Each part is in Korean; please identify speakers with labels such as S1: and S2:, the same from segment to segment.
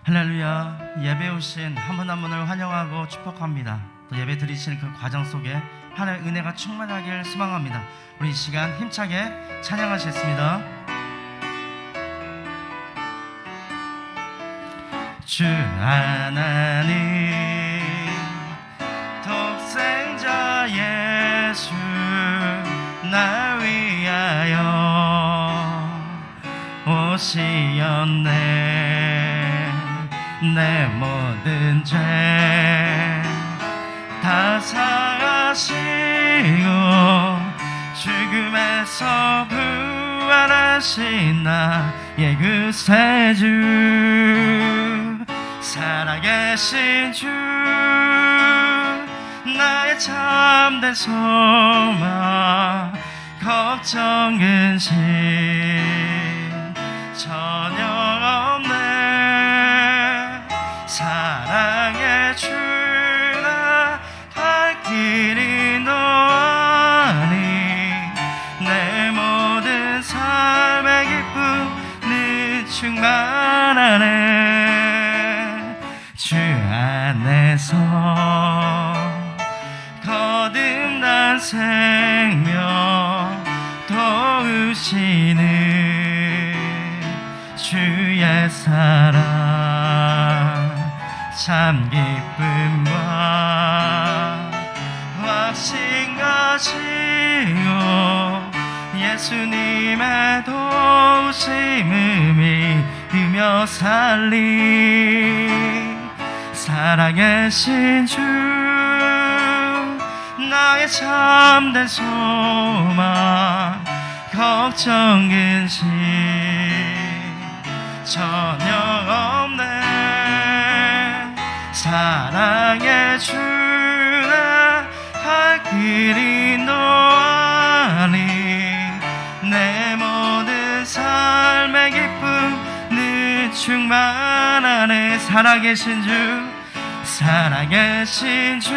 S1: 할렐루야. 예배 오신 한 분 한 분을 환영하고 축복합니다. 또 예배 드리시는 그 과정 속에 하나님의 은혜가 충만하길 소망합니다. 우리 이 시간 힘차게 찬양하시겠습니다. 주 하나님 독생자 예수 날 위하여 오시었네. 내 모든 죄 다 사하시고 죽음에서 부활하신 나의 구세주 살아계신 주 나의 참된 소망 걱정 근심 전혀 없네. 사랑의 주나 갈 길이 너아니 내 모든 삶의 기쁨은 충만하네. 주 안에서 거듭난 생명 도우시는 주의 사랑 참 기쁨과 확신 가지고 예수님의 도우심을 믿으며 살리 살아계신 주 나의 참된 소망 걱정 근심 전혀 없네. 사랑의 주나 갈 길이 너아니 내 모든 삶의 기쁨은 충만하네. 살아계신 주 살아계신 주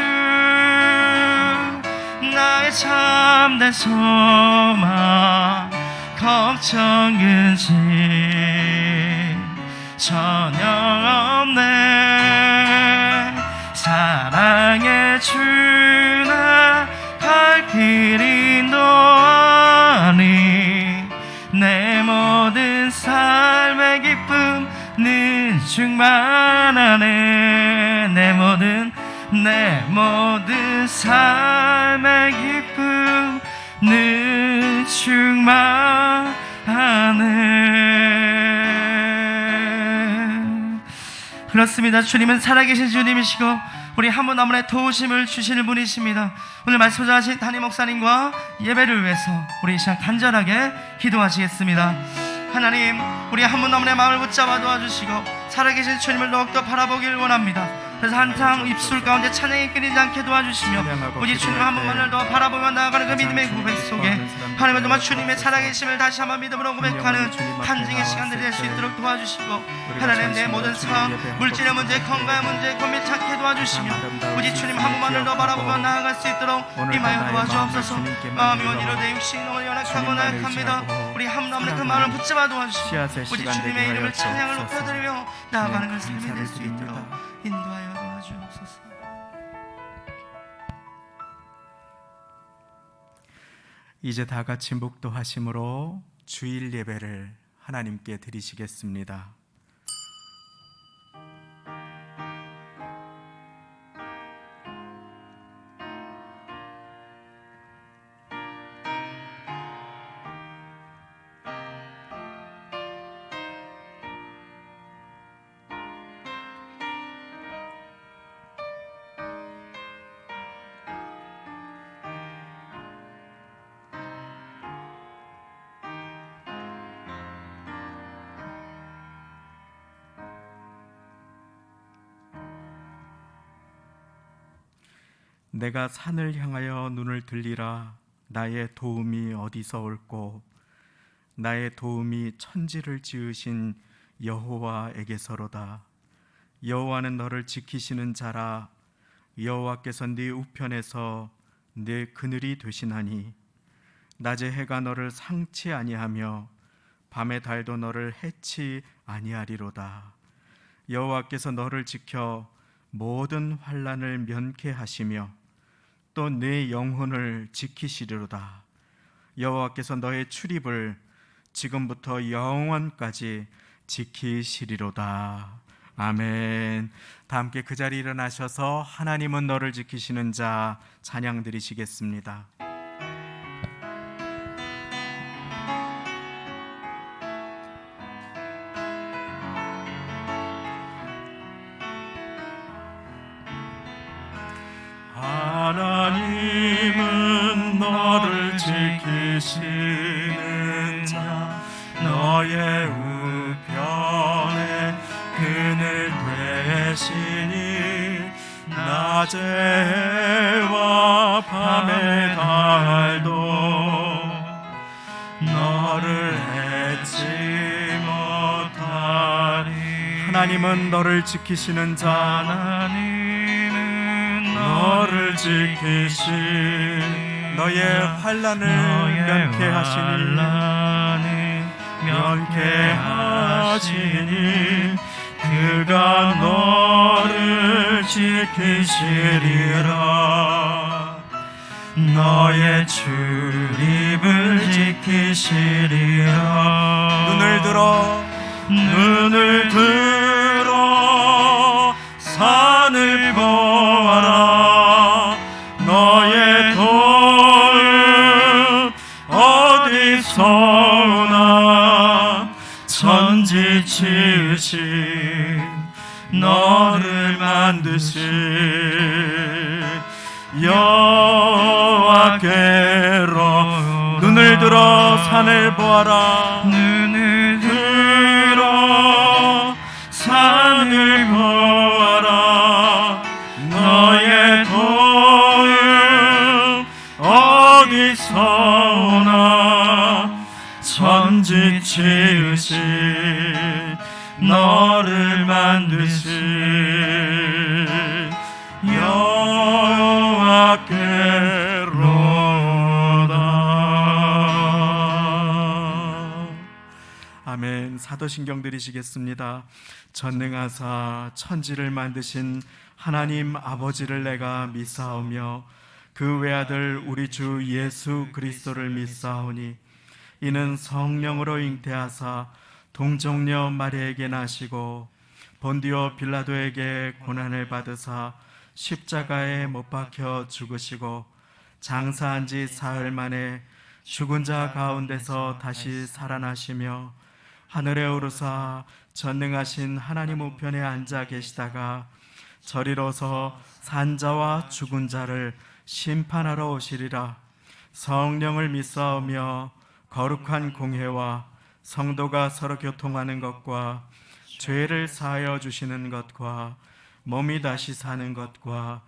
S1: 나의 참된 소망 걱정 근심 전혀 없네. 사랑의 주나 갈 길이 너아니 내 모든 삶의 기쁨은 충만하네. 내 모든 삶의 기쁨은 충만하네. 그렇습니다. 주님은 살아계신 주님이시고 우리 한 분 한 분의 도우심을 주시는 분이십니다. 오늘 말씀 전하신 담임 목사님과 예배를 위해서 우리 이 시간 간절하게 기도하시겠습니다. 하나님, 우리 한 분 한 분의 마음을 붙잡아 도와주시고 살아계신 주님을 더욱더 바라보길 원합니다. 그래서 한창 입술 가운데 찬양이 끊이지 않게 도와주시며 오직 주님 한 분만을 더 바라보며 나아가는 그 믿음의 고백 속에 하나님의 정말 주님의 살아계심을 다시 한번 믿음으로 고백하는 간증의 시간들이 될 수 있도록 도와주시고 하나님 내 모든 상황 물질의 문제 건강의 문제 고민 찾게 도와주시며 오직 주님 한 분만을 더 바라보며 나아갈 수 있도록 임하여 도와주옵소서. 마음이 원이로 내 육신이 너무 연약하고 나약합니다. 우리 한 분 한 분의 그 마음을 붙잡아 도와주시고 오직 주님의 이름을 찬양을 높여드리며 나아가는 그 삶이 될 수 있도록 인도하여 도와주옵소서.
S2: 이제 다 같이 묵도하심으로 주일 예배를 하나님께 드리시겠습니다. 내가 산을 향하여 눈을 들리라. 나의 도움이 어디서 올꼬. 나의 도움이 천지를 지으신 여호와에게서로다. 여호와는 너를 지키시는 자라. 여호와께서 네 우편에서 네 그늘이 되시나니 낮에 해가 너를 상치 아니하며 밤의 달도 너를 해치 아니하리로다. 여호와께서 너를 지켜 모든 환난을 면케 하시며 또 내 영혼을 지키시리로다. 여호와께서 너의 출입을 지금부터 영원까지 지키시리로다. 아멘. 다 함께 그 자리에 일어나셔서 하나님은 너를 지키시는 자 찬양 드리시겠습니다. 하나님은 너를 지키시는 자 너의 우편에 그늘 되시니 낮에와 밤의 달도 너를 해치 못하리. 하나님은 너를 지키시는 자 하나님은 너를 지키시니 너의 환난을 면케하시니 그가 너를 지키시리라. 너의 출입을 지키시리라. 눈을 들어 산을 보아라. 너의 도움 어디서 오나. 천지 지으신 너를 만드신 여호와께로. 눈을 들어 산을 보아라. 눈을 들어 산을 보아라. 너의 도움 어디서 오나. 천지 지으신 너를 만드신 여호와께로다. 아멘. 사도신경 드리시겠습니다. 전능하사 천지를 만드신 하나님 아버지를 내가 믿사오며 그 외아들 우리 주 예수 그리스도를 믿사오니 이는 성령으로 잉태하사 동정녀 마리아에게 나시고 본디오 빌라도에게 고난을 받으사 십자가에 못 박혀 죽으시고 장사한 지 사흘 만에 죽은 자 가운데서 다시 살아나시며 하늘에 오르사 전능하신 하나님 우편에 앉아 계시다가 저리로서 산자와 죽은 자를 심판하러 오시리라. 성령을 믿사오며 거룩한 공회와 성도가 서로 교통하는 것과 죄를 사하여 주시는 것과 몸이 다시 사는 것과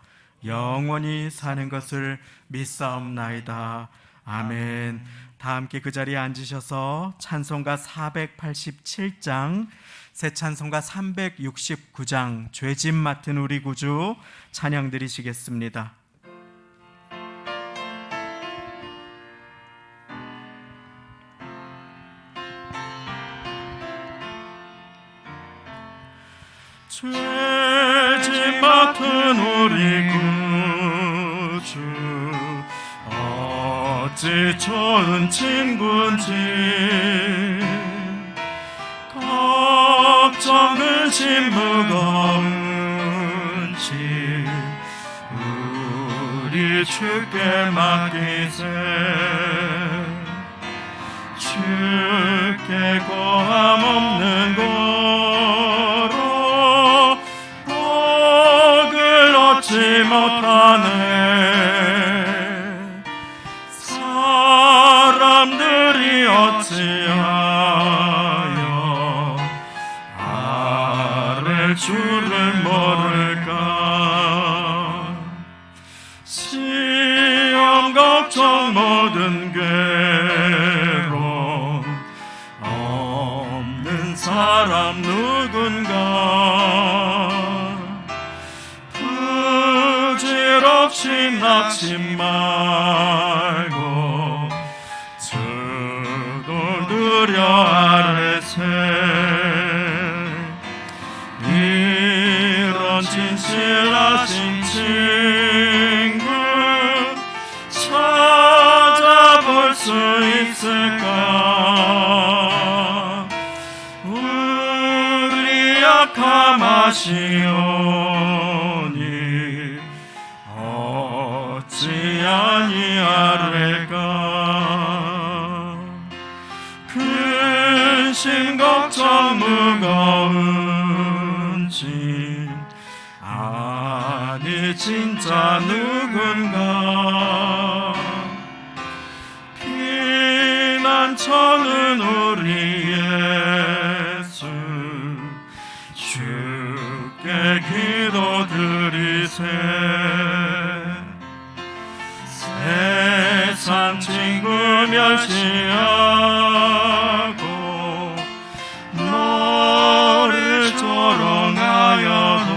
S2: 영원히 사는 것을 믿사옵나이다. 아멘. 다 함께 그 자리에 앉으셔서 찬송가 487장, 새 찬송가 369장 죄짐 맡은 우리 구주 찬양 드리시겠습니다. 죄짐 맡은 우리 구주 어찌 좋은 친구인지 걱정 근심 무거운지 우리 주께 맡기세. 주께 고함 없는 고로 복을 얻지 못하네. 사람들이 어찌하여 아랠 줄을 모를까. 시험 걱정 모든 괴로움 없는 사람 누군가. 부질없이 낙심 말고 주도 누려 아뢰세. 이 하시오니 어찌 아니하리까. 근심 걱정 무거운 짐 아니 진짜 누군가. 피난처는 우리 예수 주께 기도드리세. 세상 친구 멸시하고 너를 조롱하여도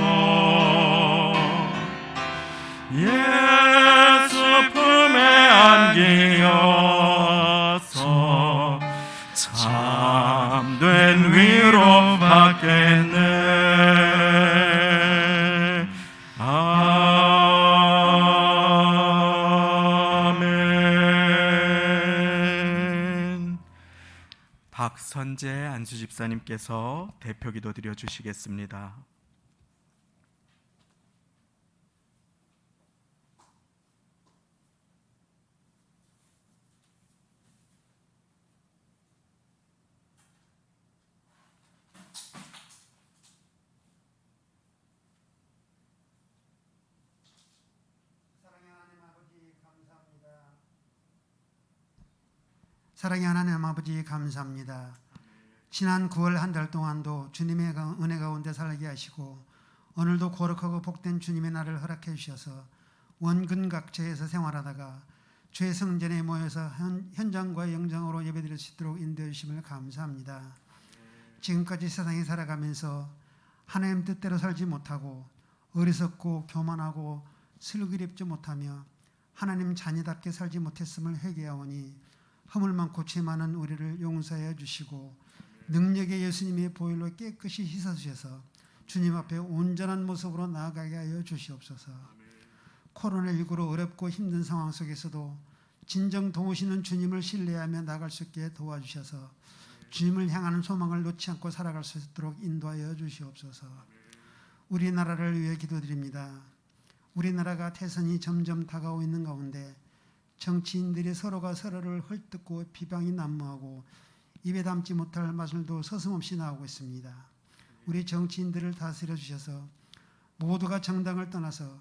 S2: 예수 품에 안기어서 참된 위로 받겠네. 아멘. 박선재 안수집사님께서 대표기도 드려 주시겠습니다.
S3: 사랑의 하나님 아버지 감사합니다. 지난 9월 한 달 동안도 주님의 은혜 가운데 살게 하시고 오늘도 거룩하고 복된 주님의 날을 허락해 주셔서 원근 각처에서 생활하다가 주의 성전에 모여서 현장과 영장으로 예배드릴 수 있도록 인도해 주심을 감사합니다. 지금까지 세상에 살아가면서 하나님 뜻대로 살지 못하고 어리석고 교만하고 슬기롭지 못하며 하나님 자녀답게 살지 못했음을 회개하오니 허물만 고치 많은 우리를 용서해 주시고 능력의 예수님의 보혈로 깨끗이 씻어주셔서 주님 앞에 온전한 모습으로 나아가게 하여 주시옵소서. 코로나19로 어렵고 힘든 상황 속에서도 진정 도우시는 주님을 신뢰하며 나갈 수 있게 도와주셔서 주님을 향하는 소망을 놓지 않고 살아갈 수 있도록 인도하여 주시옵소서. 우리나라를 위해 기도드립니다. 우리나라가 대선이 점점 다가오고 있는 가운데 정치인들이 서로가 서로를 헐뜯고 비방이 난무하고 입에 담지 못할 말들도 서슴없이 나오고 있습니다. 우리 정치인들을 다스려 주셔서 모두가 정당을 떠나서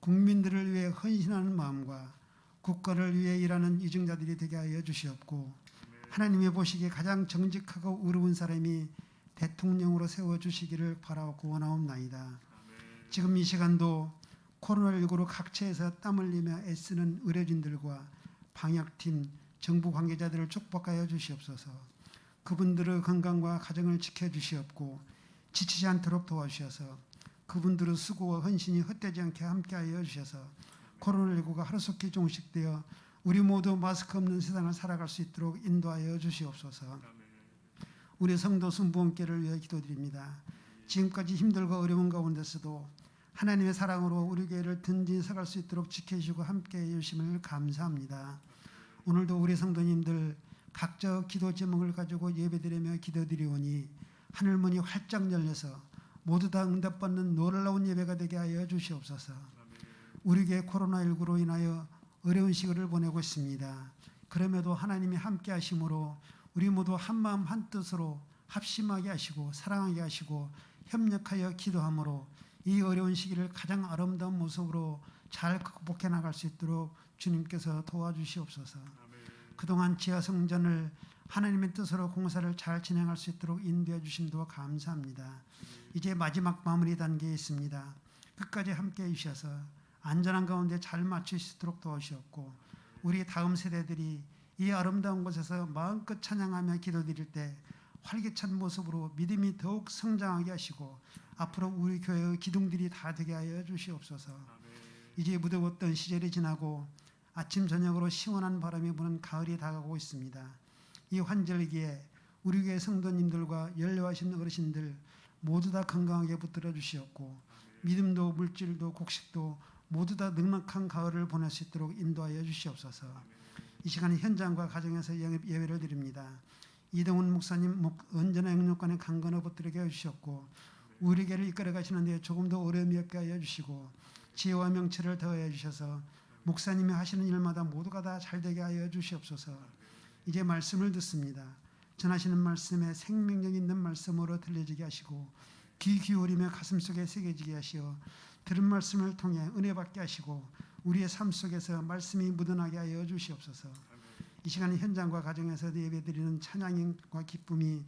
S3: 국민들을 위해 헌신하는 마음과 국가를 위해 일하는 이정자들이 되게 하여 주시옵고 하나님이 보시기에 가장 정직하고 의로운 사람이 대통령으로 세워주시기를 바라고 원하옵나이다. 지금 이 시간도 코로나19로 각처에서 땀 흘리며 애쓰는 의료진들과 방역팀, 정부 관계자들을 축복하여 주시옵소서. 그분들의 건강과 가정을 지켜주시옵고 지치지 않도록 도와주셔서 그분들의 수고와 헌신이 헛되지 않게 함께하여 주셔서 코로나19가 하루속히 종식되어 우리 모두 마스크 없는 세상을 살아갈 수 있도록 인도하여 주시옵소서. 우리 성도 순부원께를 위해 기도드립니다. 지금까지 힘들고 어려운 가운데서도 하나님의 사랑으로 우리 교회를 든든히 서갈 수 있도록 지켜주시고 함께해 주심을 감사합니다. 오늘도 우리 성도님들 각자 기도 제목을 가지고 예배드리며 기도드리오니 하늘문이 활짝 열려서 모두 다 응답받는 놀라운 예배가 되게 하여 주시옵소서. 우리 교회 코로나19로 인하여 어려운 시기를 보내고 있습니다. 그럼에도 하나님이 함께 하심으로 우리 모두 한마음 한뜻으로 합심하게 하시고 사랑하게 하시고 협력하여 기도함으로 이 어려운 시기를 가장 아름다운 모습으로 잘 극복해 나갈 수 있도록 주님께서 도와주시옵소서. 그동안 지하성전을 하나님의 뜻으로 공사를 잘 진행할 수 있도록 인도해 주심도 감사합니다. 이제 마지막 마무리 단계에 있습니다. 끝까지 함께해 주셔서 안전한 가운데 잘 마칠 수 있도록 도와주시옵고 우리 다음 세대들이 이 아름다운 곳에서 마음껏 찬양하며 기도드릴 때 활기찬 모습으로 믿음이 더욱 성장하게 하시고 앞으로 우리 교회의 기둥들이 다 되게 하여 주시옵소서. 이제 무더웠던 시절이 지나고 아침 저녁으로 시원한 바람이 부는 가을이 다가오고 있습니다. 이 환절기에 우리 교회 성도님들과 연로하신 어르신들 모두 다 건강하게 붙들어 주시옵고 믿음도 물질도 곡식도 모두 다 넉넉한 가을을 보낼 수 있도록 인도하여 주시옵소서. 이 시간에 현장과 가정에서 예배를 드립니다. 이동훈 목사님 언제나 영육간에 강건을 붙들게 해주셨고 우리에게를 이끌어 가시는 데 조금 더 어려움이 없게 하여 주시고 지혜와 명철을 더하여 주셔서 목사님이 하시는 일마다 모두가 다 잘되게 하여 주시옵소서. 이제 말씀을 듣습니다. 전하시는 말씀에 생명력 있는 말씀으로 들려지게 하시고 귀 기울이며 가슴속에 새겨지게 하시어 들은 말씀을 통해 은혜 받게 하시고 우리의 삶 속에서 말씀이 묻어나게 하여 주시옵소서. 이 시간 현장과 가정에서 예배드리는 찬양과 기쁨이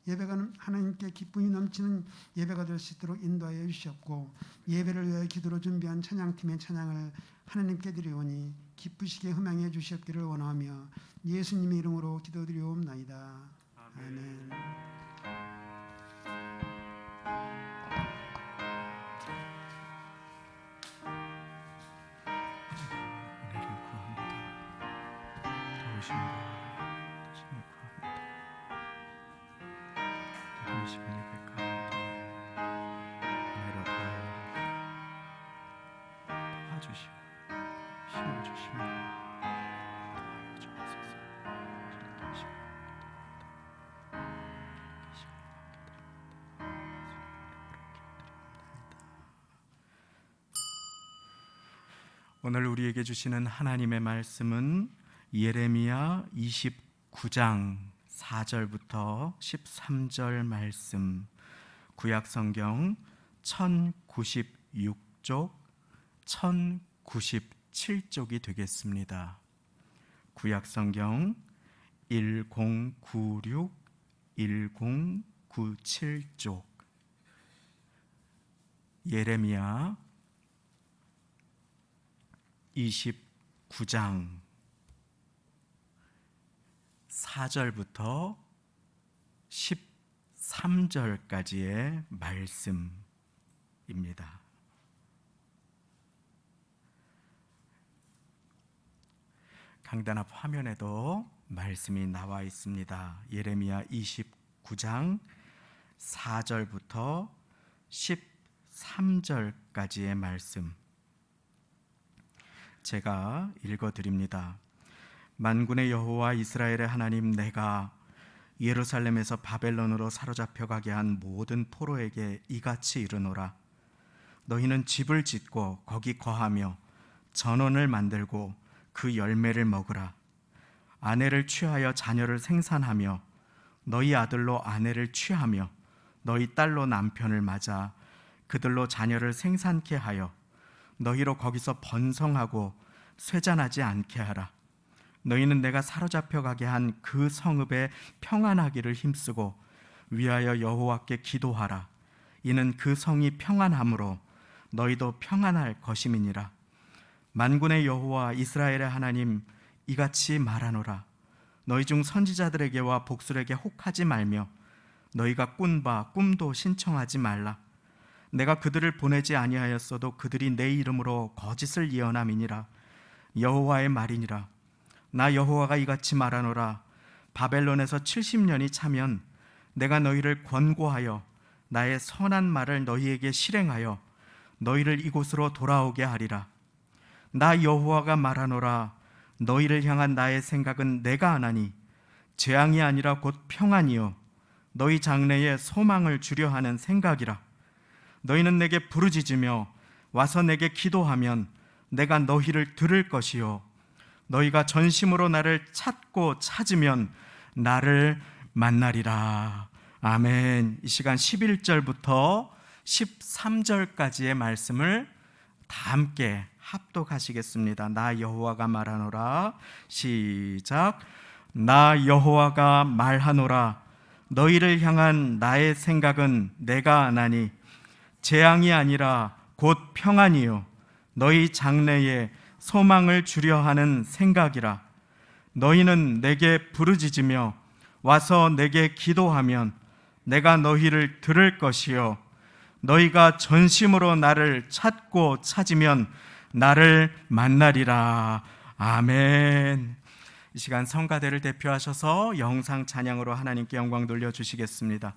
S3: 예배가 하나님께 기쁨이 넘치는 예배가 될 수 있도록 인도하여 주시옵고 예배를 위하여 기도로 준비한 찬양팀의 찬양을 하나님께 드리오니 기쁘시게 흠양해 주시옵기를 원하며 예수님의 이름으로 기도드리옵나이다. 아멘.
S2: 은혜를 구합니다. 도우심과 힘을 구합니다. 이 시간 예배 가운데 은혜로 도와주시고 힘을 주시며 도와여 주옵소서. 이 시간 오늘 우리에게 주시는 하나님의 말씀은 예레미야 29장 4절부터 13절 말씀, 구약성경 1096쪽, 1097쪽이 되겠습니다. 구약성경 1096, 1097쪽, 예레미야 29장 4절부터 13절까지의 말씀입니다. 강단 앞 화면에도 말씀이 나와 있습니다. 예레미야 29장 4절부터 13절까지의 말씀 제가 읽어드립니다. 만군의 여호와 이스라엘의 하나님, 내가 예루살렘에서 바벨론으로 사로잡혀 가게 한 모든 포로에게 이같이 이르노라. 너희는 집을 짓고 거기 거하며 전원을 만들고 그 열매를 먹으라. 아내를 취하여 자녀를 생산하며 너희 아들로 아내를 취하며 너희 딸로 남편을 맞아 그들로 자녀를 생산케 하여 너희로 거기서 번성하고 쇠잔하지 않게 하라. 너희는 내가 사로잡혀 가게 한 그 성읍에 평안하기를 힘쓰고 위하여 여호와께 기도하라. 이는 그 성이 평안함으로 너희도 평안할 것임이니라. 만군의 여호와 이스라엘의 하나님, 이같이 말하노라. 너희 중 선지자들에게와 복술에게 혹하지 말며 너희가 꾼 바 꿈도 신청하지 말라. 내가 그들을 보내지 아니하였어도 그들이 내 이름으로 거짓을 예언함이니라. 여호와의 말이니라. 나 여호와가 이같이 말하노라. 바벨론에서 70년이 차면 내가 너희를 권고하여 나의 선한 말을 너희에게 실행하여 너희를 이곳으로 돌아오게 하리라. 나 여호와가 말하노라. 너희를 향한 나의 생각은 내가 아나니 재앙이 아니라 곧 평안이요 너희 장래에 소망을 주려 하는 생각이라. 너희는 내게 부르짖으며 와서 내게 기도하면 내가 너희를 들을 것이요 너희가 전심으로 나를 찾고 찾으면 나를 만나리라. 아멘. 이 시간 11절부터 13절까지의 말씀을 다 함께 합독하시겠습니다. 나 여호와가 말하노라. 시작. 나 여호와가 말하노라. 너희를 향한 나의 생각은 내가 아나니 재앙이 아니라 곧 평안이요 너희 장래에 소망을 주려 하는 생각이라. 너희는 내게 부르짖으며 와서 내게 기도하면 내가 너희를 들을 것이요 너희가 전심으로 나를 찾고 찾으면 나를 만나리라. 아멘. 이 시간 성가대를 대표하셔서 영상 찬양으로 하나님께 영광 돌려주시겠습니다.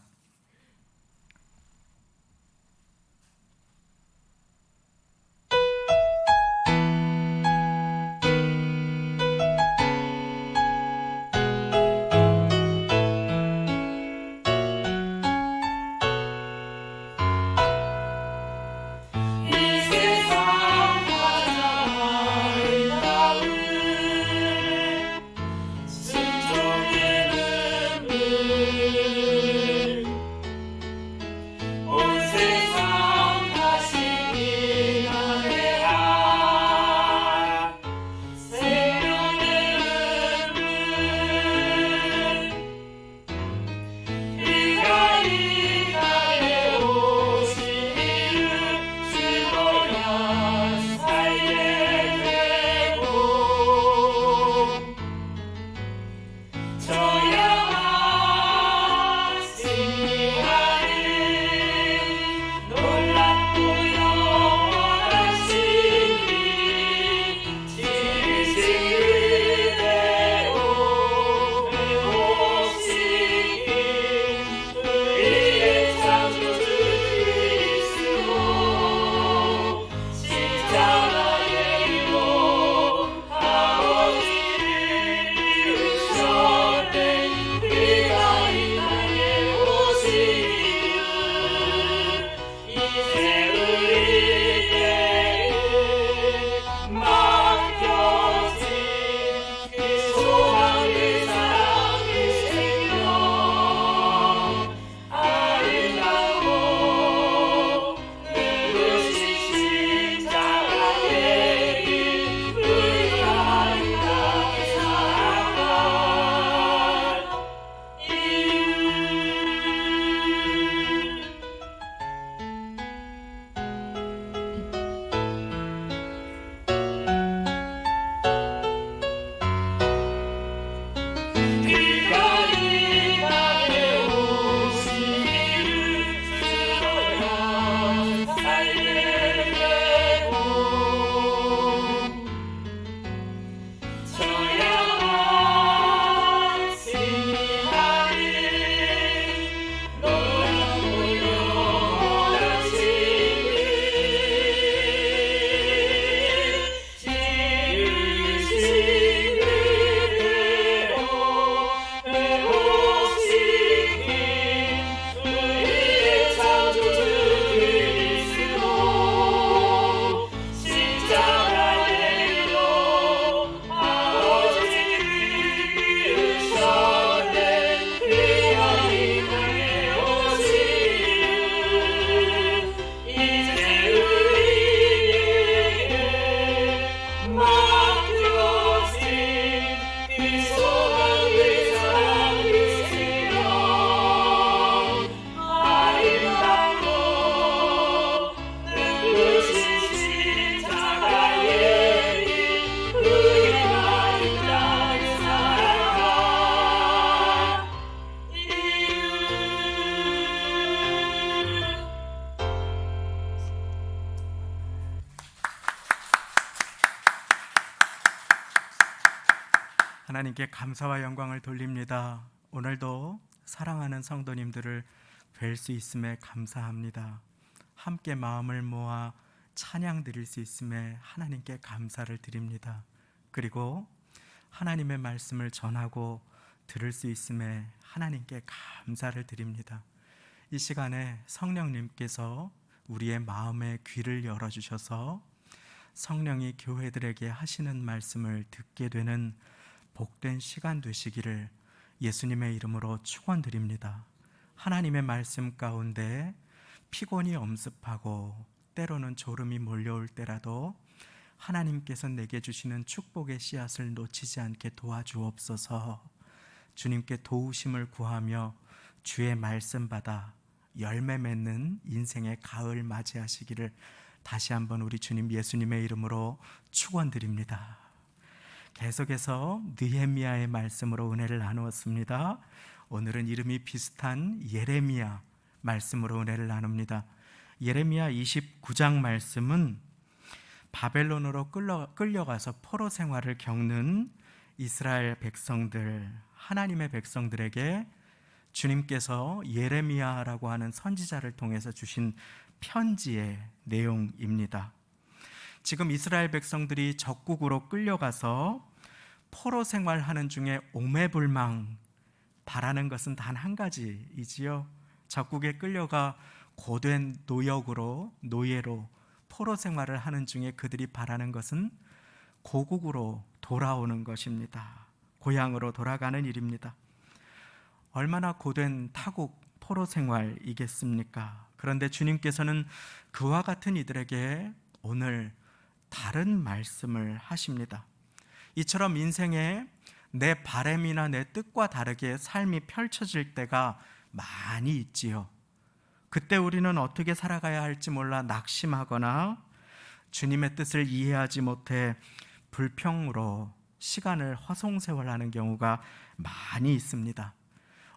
S2: 하나님께 감사와 영광을 돌립니다. 오늘도 사랑하는 성도님들을 뵐 수 있음에 감사합니다. 함께 마음을 모아 찬양 드릴 수 있음에 하나님께 감사를 드립니다. 그리고 하나님의 말씀을 전하고 들을 수 있음에 하나님께 감사를 드립니다. 이 시간에 성령님께서 우리의 마음의 귀를 열어주셔서 성령이 교회들에게 하시는 말씀을 듣게 되는 복된 시간 되시기를 예수님의 이름으로 축원드립니다. 하나님의 말씀 가운데 피곤이 엄습하고 때로는 졸음이 몰려올 때라도 하나님께서 내게 주시는 축복의 씨앗을 놓치지 않게 도와주옵소서. 주님께 도우심을 구하며 주의 말씀 받아 열매 맺는 인생의 가을 맞이하시기를 다시 한번 우리 주님 예수님의 이름으로 축원드립니다. 계속해서 느헤미야의 말씀으로 은혜를 나누었습니다. 오늘은 이름이 비슷한 예레미야 말씀으로 은혜를 나눕니다. 예레미야 29장 말씀은 바벨론으로 끌려가서 포로 생활을 겪는 이스라엘 백성들, 하나님의 백성들에게 주님께서 예레미야라고 하는 선지자를 통해서 주신 편지의 내용입니다. 지금 이스라엘 백성들이 적국으로 끌려가서 포로 생활하는 중에 오매불망 바라는 것은 단 한 가지이지요. 적국에 끌려가 고된 노예로 포로 생활을 하는 중에 그들이 바라는 것은 고국으로 돌아오는 것입니다. 고향으로 돌아가는 일입니다. 얼마나 고된 타국 포로 생활이겠습니까? 그런데 주님께서는 그와 같은 이들에게 오늘 다른 말씀을 하십니다. 이처럼 인생에 내 바램이나 내 뜻과 다르게 삶이 펼쳐질 때가 많이 있지요. 그때 우리는 어떻게 살아가야 할지 몰라 낙심하거나 주님의 뜻을 이해하지 못해 불평으로 시간을 허송세월하는 경우가 많이 있습니다.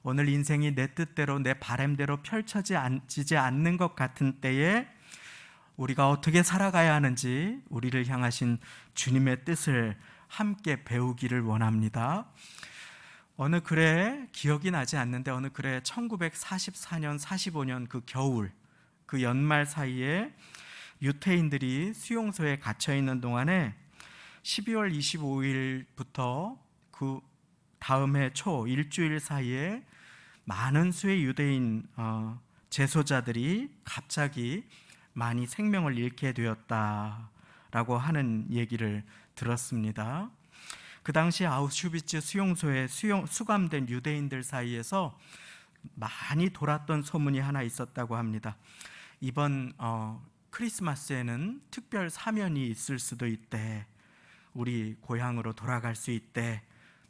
S2: 오늘 인생이 내 뜻대로 내 바램대로 펼쳐지지 않는 것 같은 때에 우리가 어떻게 살아가야 하는지 우리를 향하신 주님의 뜻을 함께 배우기를 원합니다. 어느 글에 기억이 나지 않는데 어느 글에 1944년, 45년 그 겨울, 그 연말 사이에 유태인들이 수용소에 갇혀 있는 동안에 12월 25일부터 그 다음 해 초 일주일 사이에 많은 수의 유대인 재소자들이 갑자기 많이 생명을 잃게 되었다라고 하는 얘기를 들었습니다. 그 당시 아우슈비츠 수용소에 수감된 유대인들 사이에서 많이 돌았던 소문이 하나 있었다고 합니다. 이번 크리스마스에는 특별 사면이 있을 수도 있대. 우리 고향으로 돌아갈 수 있대.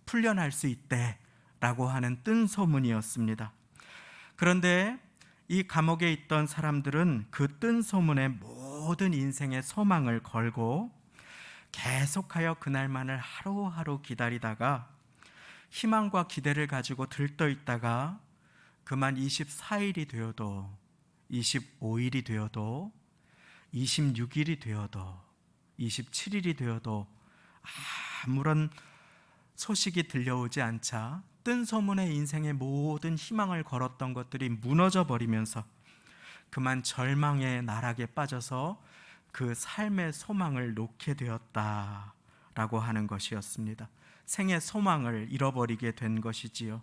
S2: 풀려날 수 있대. 라고 하는 뜬 소문이었습니다. 그런데 이 감옥에 있던 사람들은 그 뜬 소문에 모든 인생의 소망을 걸고 계속하여 그날만을 하루하루 기다리다가 희망과 기대를 가지고 들떠 있다가 그만 24일이 되어도 25일이 되어도 26일이 되어도 27일이 되어도 아무런 소식이 들려오지 않자 뜬 소문에 인생의 모든 희망을 걸었던 것들이 무너져 버리면서 그만 절망의 나락에 빠져서 그 삶의 소망을 놓게 되었다라고 하는 것이었습니다. 생의 소망을 잃어버리게 된 것이지요.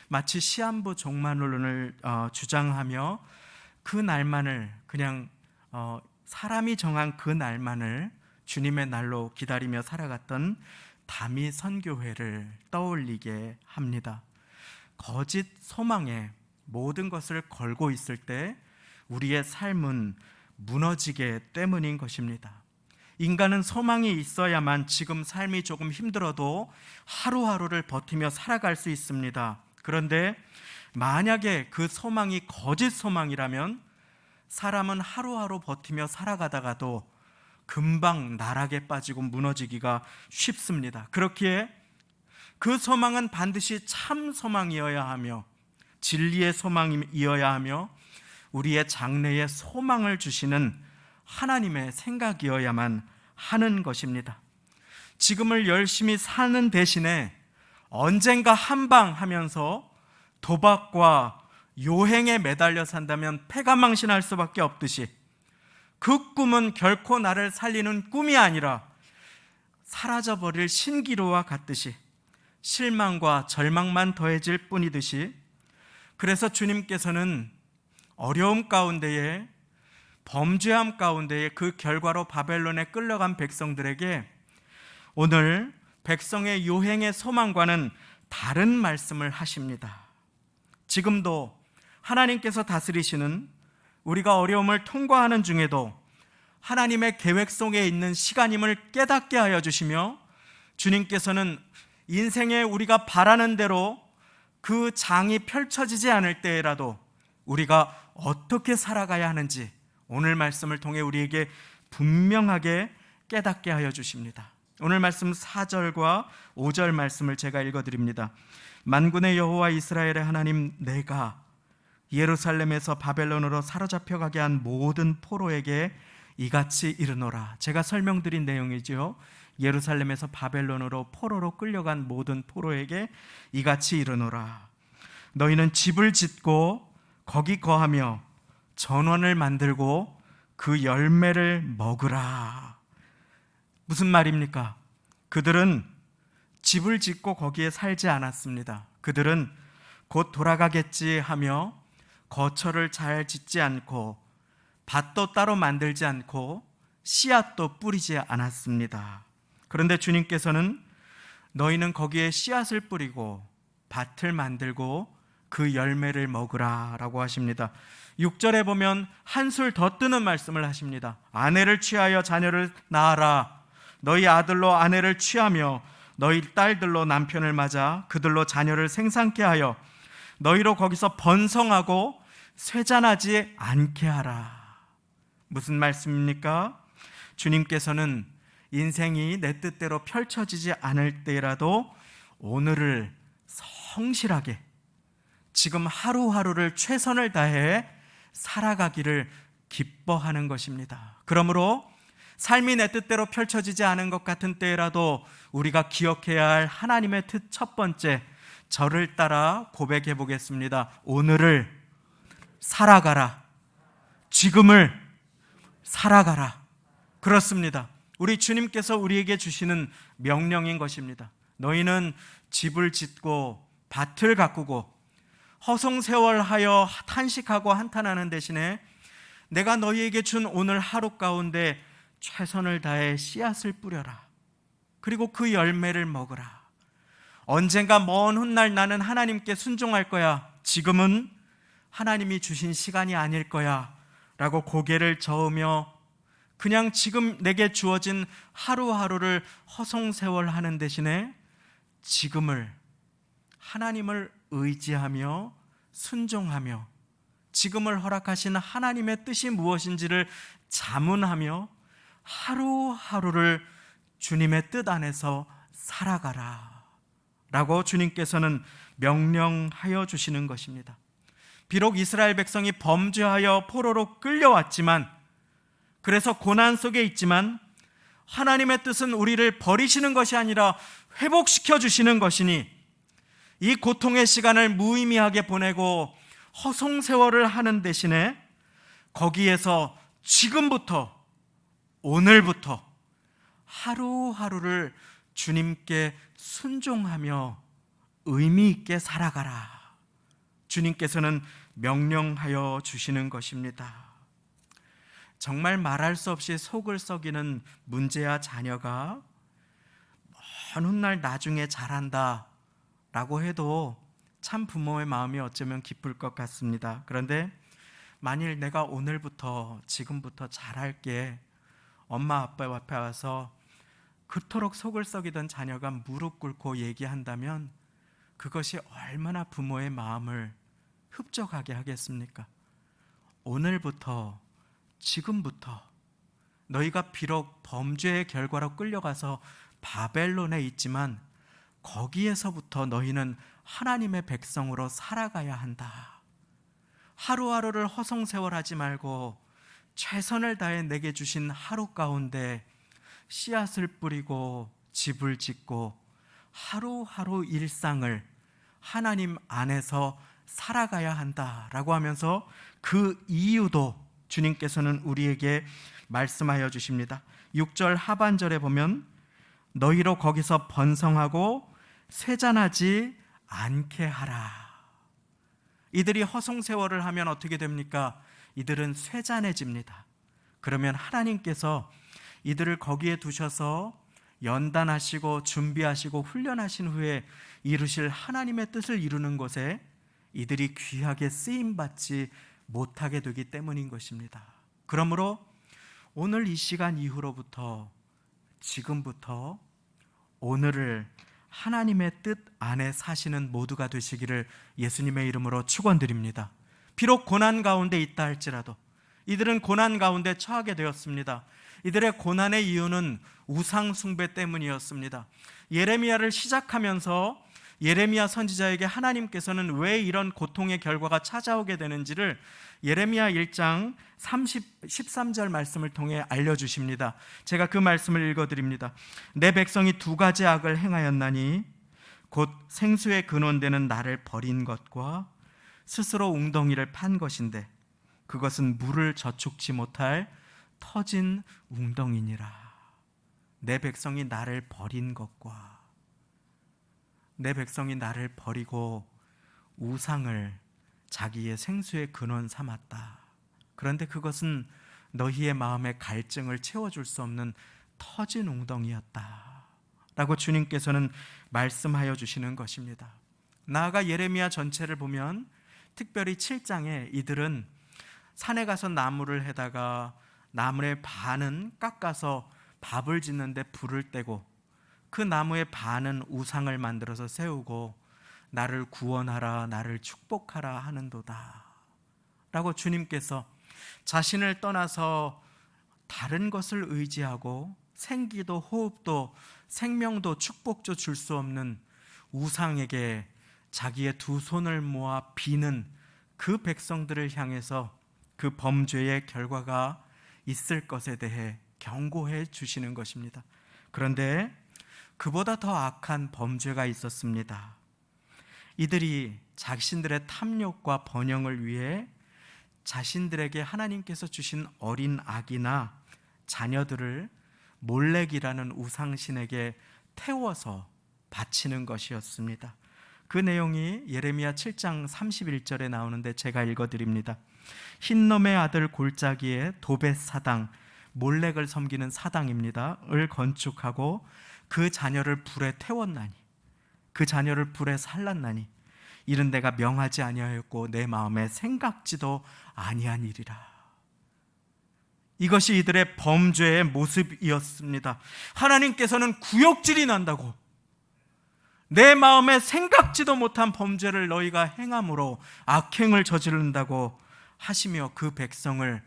S2: 마치 시한부 종말론을 주장하며 그 날만을 그냥 사람이 정한 그 날만을 주님의 날로 기다리며 살아갔던 다미 선교회를 떠올리게 합니다. 거짓 소망에 모든 것을 걸고 있을 때 우리의 삶은 무너지게 때문인 것입니다. 인간은 소망이 있어야만 지금 삶이 조금 힘들어도 하루하루를 버티며 살아갈 수 있습니다. 그런데 만약에 그 소망이 거짓 소망이라면 사람은 하루하루 버티며 살아가다가도 금방 나락에 빠지고 무너지기가 쉽습니다. 그렇기에 그 소망은 반드시 참 소망이어야 하며 진리의 소망이어야 하며 우리의 장래에 소망을 주시는 하나님의 생각이어야만 하는 것입니다. 지금을 열심히 사는 대신에 언젠가 한방 하면서 도박과 요행에 매달려 산다면 패가망신할 수밖에 없듯이 그 꿈은 결코 나를 살리는 꿈이 아니라 사라져버릴 신기루와 같듯이 실망과 절망만 더해질 뿐이듯이, 그래서 주님께서는 어려움 가운데에, 범죄함 가운데에 그 결과로 바벨론에 끌려간 백성들에게 오늘 백성의 요행의 소망과는 다른 말씀을 하십니다. 지금도 하나님께서 다스리시는, 우리가 어려움을 통과하는 중에도 하나님의 계획 속에 있는 시간임을 깨닫게 하여 주시며, 주님께서는 인생에 우리가 바라는 대로 그 장이 펼쳐지지 않을 때라도 우리가 어떻게 살아가야 하는지 오늘 말씀을 통해 우리에게 분명하게 깨닫게 하여 주십니다. 오늘 말씀 4절과 5절 말씀을 제가 읽어드립니다. 만군의 여호와 이스라엘의 하나님, 내가 예루살렘에서 바벨론으로 사로잡혀 가게 한 모든 포로에게 이같이 이르노라. 제가 설명드린 내용이지요. 예루살렘에서 바벨론으로 포로로 끌려간 모든 포로에게 이같이 이르노라. 너희는 집을 짓고 거기 거하며 전원을 만들고 그 열매를 먹으라. 무슨 말입니까? 그들은 집을 짓고 거기에 살지 않았습니다. 그들은 곧 돌아가겠지 하며 거처를 잘 짓지 않고 밭도 따로 만들지 않고 씨앗도 뿌리지 않았습니다. 그런데 주님께서는 너희는 거기에 씨앗을 뿌리고 밭을 만들고 그 열매를 먹으라 라고 하십니다. 6절에 보면 한술 더 뜨는 말씀을 하십니다. 아내를 취하여 자녀를 낳아라. 너희 아들로 아내를 취하며 너희 딸들로 남편을 맞아 그들로 자녀를 생산케 하여 너희로 거기서 번성하고 쇠잔하지 않게 하라. 무슨 말씀입니까? 주님께서는 인생이 내 뜻대로 펼쳐지지 않을 때라도 오늘을 성실하게, 지금 하루하루를 최선을 다해 살아가기를 기뻐하는 것입니다. 그러므로 삶이 내 뜻대로 펼쳐지지 않은 것 같은 때라도 우리가 기억해야 할 하나님의 뜻 첫 번째, 저를 따라 고백해 보겠습니다. 오늘을 살아가라. 지금을 살아가라. 그렇습니다. 우리 주님께서 우리에게 주시는 명령인 것입니다. 너희는 집을 짓고 밭을 가꾸고 허송세월하여 탄식하고 한탄하는 대신에 내가 너희에게 준 오늘 하루 가운데 최선을 다해 씨앗을 뿌려라. 그리고 그 열매를 먹으라. 언젠가 먼 훗날 나는 하나님께 순종할 거야. 지금은 하나님이 주신 시간이 아닐 거야 라고 고개를 저으며 그냥 지금 내게 주어진 하루하루를 허송세월하는 대신에 지금을 하나님을 의지하며 순종하며 지금을 허락하신 하나님의 뜻이 무엇인지를 자문하며 하루하루를 주님의 뜻 안에서 살아가라 라고 주님께서는 명령하여 주시는 것입니다. 비록 이스라엘 백성이 범죄하여 포로로 끌려왔지만, 그래서 고난 속에 있지만 하나님의 뜻은 우리를 버리시는 것이 아니라 회복시켜 주시는 것이니 이 고통의 시간을 무의미하게 보내고 허송세월을 하는 대신에 거기에서 지금부터, 오늘부터 하루하루를 주님께 순종하며 의미 있게 살아가라. 주님께서는 명령하여 주시는 것입니다. 정말 말할 수 없이 속을 썩이는 문제와 자녀가 먼 훗날 나중에 자란다 라고 해도 참 부모의 마음이 어쩌면 기쁠 것 같습니다. 그런데 만일 내가 오늘부터, 지금부터 잘할게, 엄마 아빠 앞에 와서 그토록 속을 썩이던 자녀가 무릎 꿇고 얘기한다면 그것이 얼마나 부모의 마음을 흡족하게 하겠습니까? 오늘부터, 지금부터 너희가 비록 범죄의 결과로 끌려가서 바벨론에 있지만 거기에서부터 너희는 하나님의 백성으로 살아가야 한다. 하루하루를 허송세월하지 말고 최선을 다해 내게 주신 하루 가운데 씨앗을 뿌리고 집을 짓고 하루하루 일상을 하나님 안에서 살아가야 한다라고 하면서 그 이유도 주님께서는 우리에게 말씀하여 주십니다. 6절 하반절에 보면 너희로 거기서 번성하고 쇠잔하지 않게 하라. 이들이 허송세월을 하면 어떻게 됩니까? 이들은 쇠잔해집니다. 그러면 하나님께서 이들을 거기에 두셔서 연단하시고 준비하시고 훈련하신 후에 이루실 하나님의 뜻을 이루는 것에 이들이 귀하게 쓰임받지 못하게 되기 때문인 것입니다. 그러므로 오늘 이 시간 이후로부터 지금부터 오늘을 하나님의 뜻 안에 사시는 모두가 되시기를 예수님의 이름으로 축원드립니다. 비록 고난 가운데 있다 할지라도 이들은 고난 가운데 처하게 되었습니다. 이들의 고난의 이유는 우상 숭배 때문이었습니다. 예레미야를 시작하면서 예레미야 선지자에게 하나님께서는 왜 이런 고통의 결과가 찾아오게 되는지를 예레미야 1장 13절 말씀을 통해 알려주십니다. 제가 그 말씀을 읽어드립니다. 내 백성이 두 가지 악을 행하였나니 곧 생수의 근원되는 나를 버린 것과 스스로 웅덩이를 판 것인데 그것은 물을 저축지 못할 터진 웅덩이니라. 내 백성이 나를 버린 것과 내 백성이 나를 버리고 우상을 자기의 생수의 근원 삼았다. 그런데 그것은 너희의 마음의 갈증을 채워줄 수 없는 터진 웅덩이였다 라고 주님께서는 말씀하여 주시는 것입니다. 나아가 예레미야 전체를 보면 특별히 7장에 이들은 산에 가서 나무를 해다가 나무의 반은 깎아서 밥을 짓는데 불을 떼고 그 나무의 반은 우상을 만들어서 세우고 나를 구원하라 나를 축복하라 하는도다 라고 주님께서 자신을 떠나서 다른 것을 의지하고 생기도 호흡도 생명도 축복도 줄 수 없는 우상에게 자기의 두 손을 모아 비는 그 백성들을 향해서 그 범죄의 결과가 있을 것에 대해 경고해 주시는 것입니다. 그런데 그보다 더 악한 범죄가 있었습니다. 이들이 자신들의 탐욕과 번영을 위해 자신들에게 하나님께서 주신 어린 아기나 자녀들을 몰렉이라는 우상신에게 태워서 바치는 것이었습니다. 그 내용이 예레미야 7장 31절에 나오는데 제가 읽어드립니다. 흰놈의 아들 골짜기에 도벳 사당 몰렉을 섬기는 사당입니다. 을 건축하고 그 자녀를 불에 태웠나니 그 자녀를 불에 살랐나니 이른 내가 명하지 아니하였고 내 마음에 생각지도 아니한 일이라. 이것이 이들의 범죄의 모습이었습니다. 하나님께서는 구역질이 난다고 내 마음에 생각지도 못한 범죄를 너희가 행함으로 악행을 저지른다고 하시며 그 백성을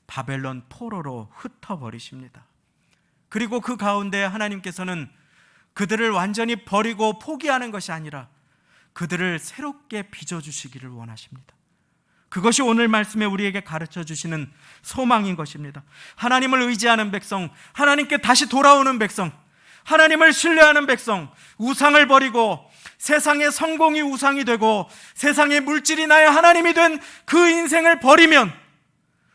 S2: 바벨론 포로로 흩어버리십니다. 그리고 그 가운데 하나님께서는 그들을 완전히 버리고 포기하는 것이 아니라 그들을 새롭게 빚어주시기를 원하십니다. 그것이 오늘 말씀에 우리에게 가르쳐 주시는 소망인 것입니다. 하나님을 의지하는 백성, 하나님께 다시 돌아오는 백성, 하나님을 신뢰하는 백성, 우상을 버리고 세상의 성공이 우상이 되고 세상의 물질이 나의 하나님이 된 그 인생을 버리면,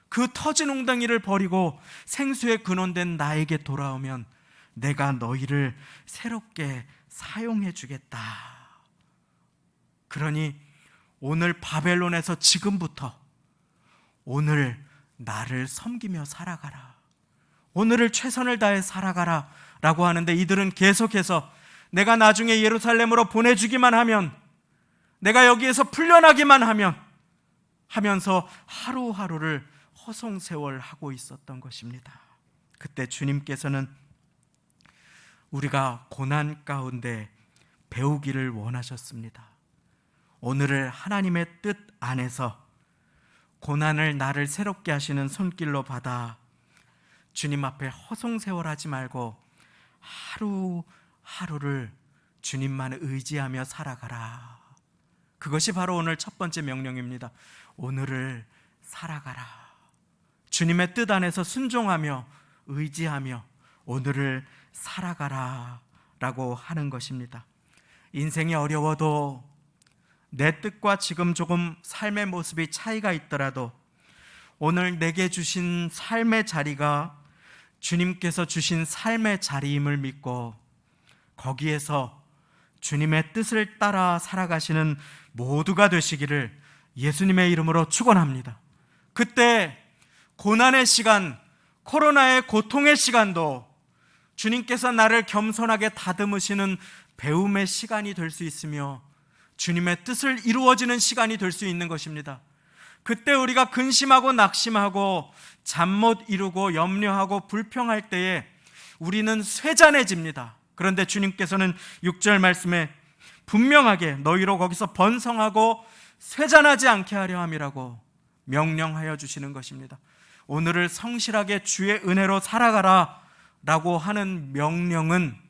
S2: 그 터진 웅덩이를 버리고 생수의 근원된 나에게 돌아오면 내가 너희를 새롭게 사용해 주겠다. 그러니 오늘 바벨론에서 지금부터 오늘 나를 섬기며 살아가라, 오늘을 최선을 다해 살아가라 라고 하는데, 이들은 계속해서 내가 나중에 예루살렘으로 보내주기만 하면, 내가 여기에서 풀려나기만 하면 하면서 하루하루를 허송세월하고 있었던 것입니다. 그때 주님께서는 우리가 고난 가운데 배우기를 원하셨습니다. 오늘을 하나님의 뜻 안에서 고난을 나를 새롭게 하시는 손길로 받아 주님 앞에 허송세월하지 말고 하루하루를 주님만 의지하며 살아가라. 그것이 바로 오늘 첫 번째 명령입니다. 오늘을 살아가라. 주님의 뜻 안에서 순종하며 의지하며 오늘을 살아가라 라고 하는 것입니다. 인생이 어려워도 내 뜻과 지금 조금 삶의 모습이 차이가 있더라도 오늘 내게 주신 삶의 자리가 주님께서 주신 삶의 자리임을 믿고 거기에서 주님의 뜻을 따라 살아가시는 모두가 되시기를 예수님의 이름으로 축원합니다. 그때 고난의 시간, 코로나의 고통의 시간도 주님께서 나를 겸손하게 다듬으시는 배움의 시간이 될 수 있으며 주님의 뜻을 이루어지는 시간이 될 수 있는 것입니다. 그때 우리가 근심하고 낙심하고 잠 못 이루고 염려하고 불평할 때에 우리는 쇠잔해집니다. 그런데 주님께서는 6절 말씀에 분명하게 너희로 거기서 번성하고 쇠잔하지 않게 하려 함이라고 명령하여 주시는 것입니다. 오늘을 성실하게 주의 은혜로 살아가라 라고 하는 명령은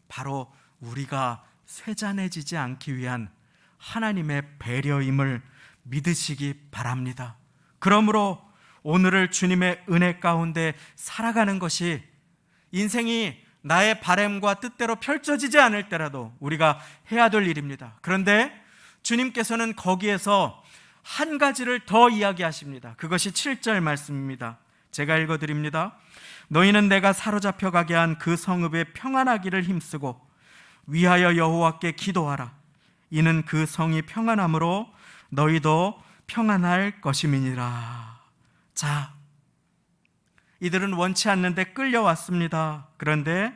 S2: 바로 우리가 쇠잔해지지 않기 위한 하나님의 배려임을 믿으시기 바랍니다. 그러므로 오늘을 주님의 은혜 가운데 살아가는 것이 인생이 나의 바램과 뜻대로 펼쳐지지 않을 때라도 우리가 해야 될 일입니다. 그런데 주님께서는 거기에서 한 가지를 더 이야기하십니다. 그것이 7절 말씀입니다. 제가 읽어드립니다. 너희는 내가 사로잡혀 가게 한 그 성읍에 평안하기를 힘쓰고 위하여 여호와께 기도하라. 이는 그 성이 평안함으로 너희도 평안할 것임이니라. 자, 이들은 원치 않는데 끌려왔습니다. 그런데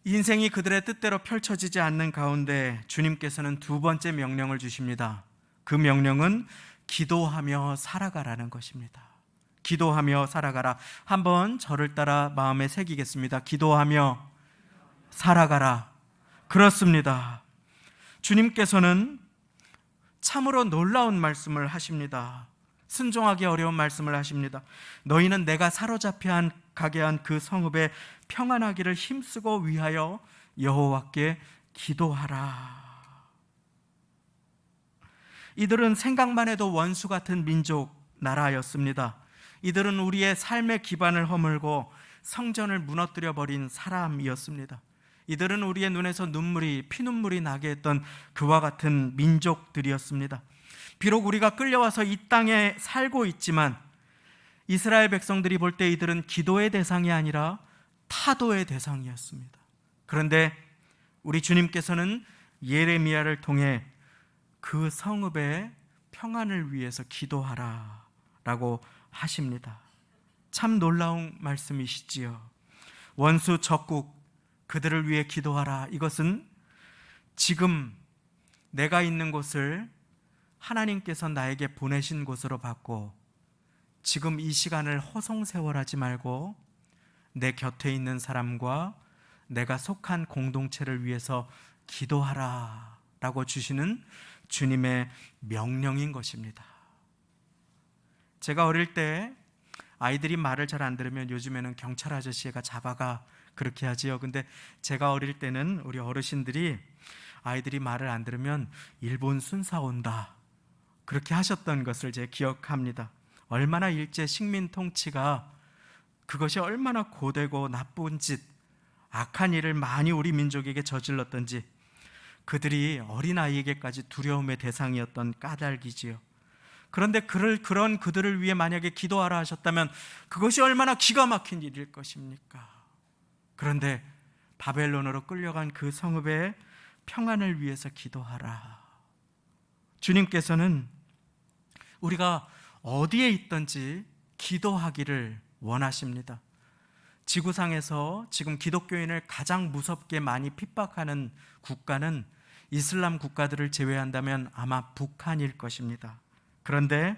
S2: 인생이 그들의 뜻대로 펼쳐지지 않는 가운데 주님께서는 두 번째 명령을 주십니다. 그 명령은 기도하며 살아가라는 것입니다. 기도하며 살아가라. 한번 저를 따라 마음에 새기겠습니다. 기도하며 살아가라. 그렇습니다. 주님께서는 참으로 놀라운 말씀을 하십니다. 순종하기 어려운 말씀을 하십니다. 너희는 내가 사로잡혀 가게 한 그 성읍에 평안하기를 힘쓰고 위하여 여호와께 기도하라. 이들은 생각만 해도 원수 같은 민족 나라였습니다. 이들은 우리의 삶의 기반을 허물고 성전을 무너뜨려 버린 사람이었습니다. 이들은 우리의 눈에서 피눈물이 나게 했던 그와 같은 민족들이었습니다. 비록 우리가 끌려와서 이 땅에 살고 있지만 이스라엘 백성들이 볼 때 이들은 기도의 대상이 아니라 타도의 대상이었습니다. 그런데 우리 주님께서는 예레미야를 통해 그 성읍의 평안을 위해서 기도하라 라고 하십니다. 참 놀라운 말씀이시지요. 원수 적국 그들을 위해 기도하라. 이것은 지금 내가 있는 곳을 하나님께서 나에게 보내신 곳으로 받고 지금 이 시간을 허송세월하지 말고 내 곁에 있는 사람과 내가 속한 공동체를 위해서 기도하라 라고 주시는 주님의 명령인 것입니다. 제가 어릴 때 아이들이 말을 잘 안 들으면 요즘에는 경찰 아저씨가 잡아가 그렇게 하지요. 근데 제가 어릴 때는 우리 어르신들이 아이들이 말을 안 들으면 일본 순사 온다 그렇게 하셨던 것을 제가 기억합니다. 얼마나 일제 식민 통치가 그것이 얼마나 고되고 나쁜 짓, 악한 일을 많이 우리 민족에게 저질렀던지 그들이 어린아이에게까지 두려움의 대상이었던 까닭이지요. 그런데 그런 그들을 위해 만약에 기도하라 하셨다면 그것이 얼마나 기가 막힌 일일 것입니까? 그런데 바벨론으로 끌려간 그 성읍의 평안을 위해서 기도하라. 주님께서는 우리가 어디에 있든지 기도하기를 원하십니다. 지구상에서 지금 기독교인을 가장 무섭게 많이 핍박하는 국가는 이슬람 국가들을 제외한다면 아마 북한일 것입니다. 그런데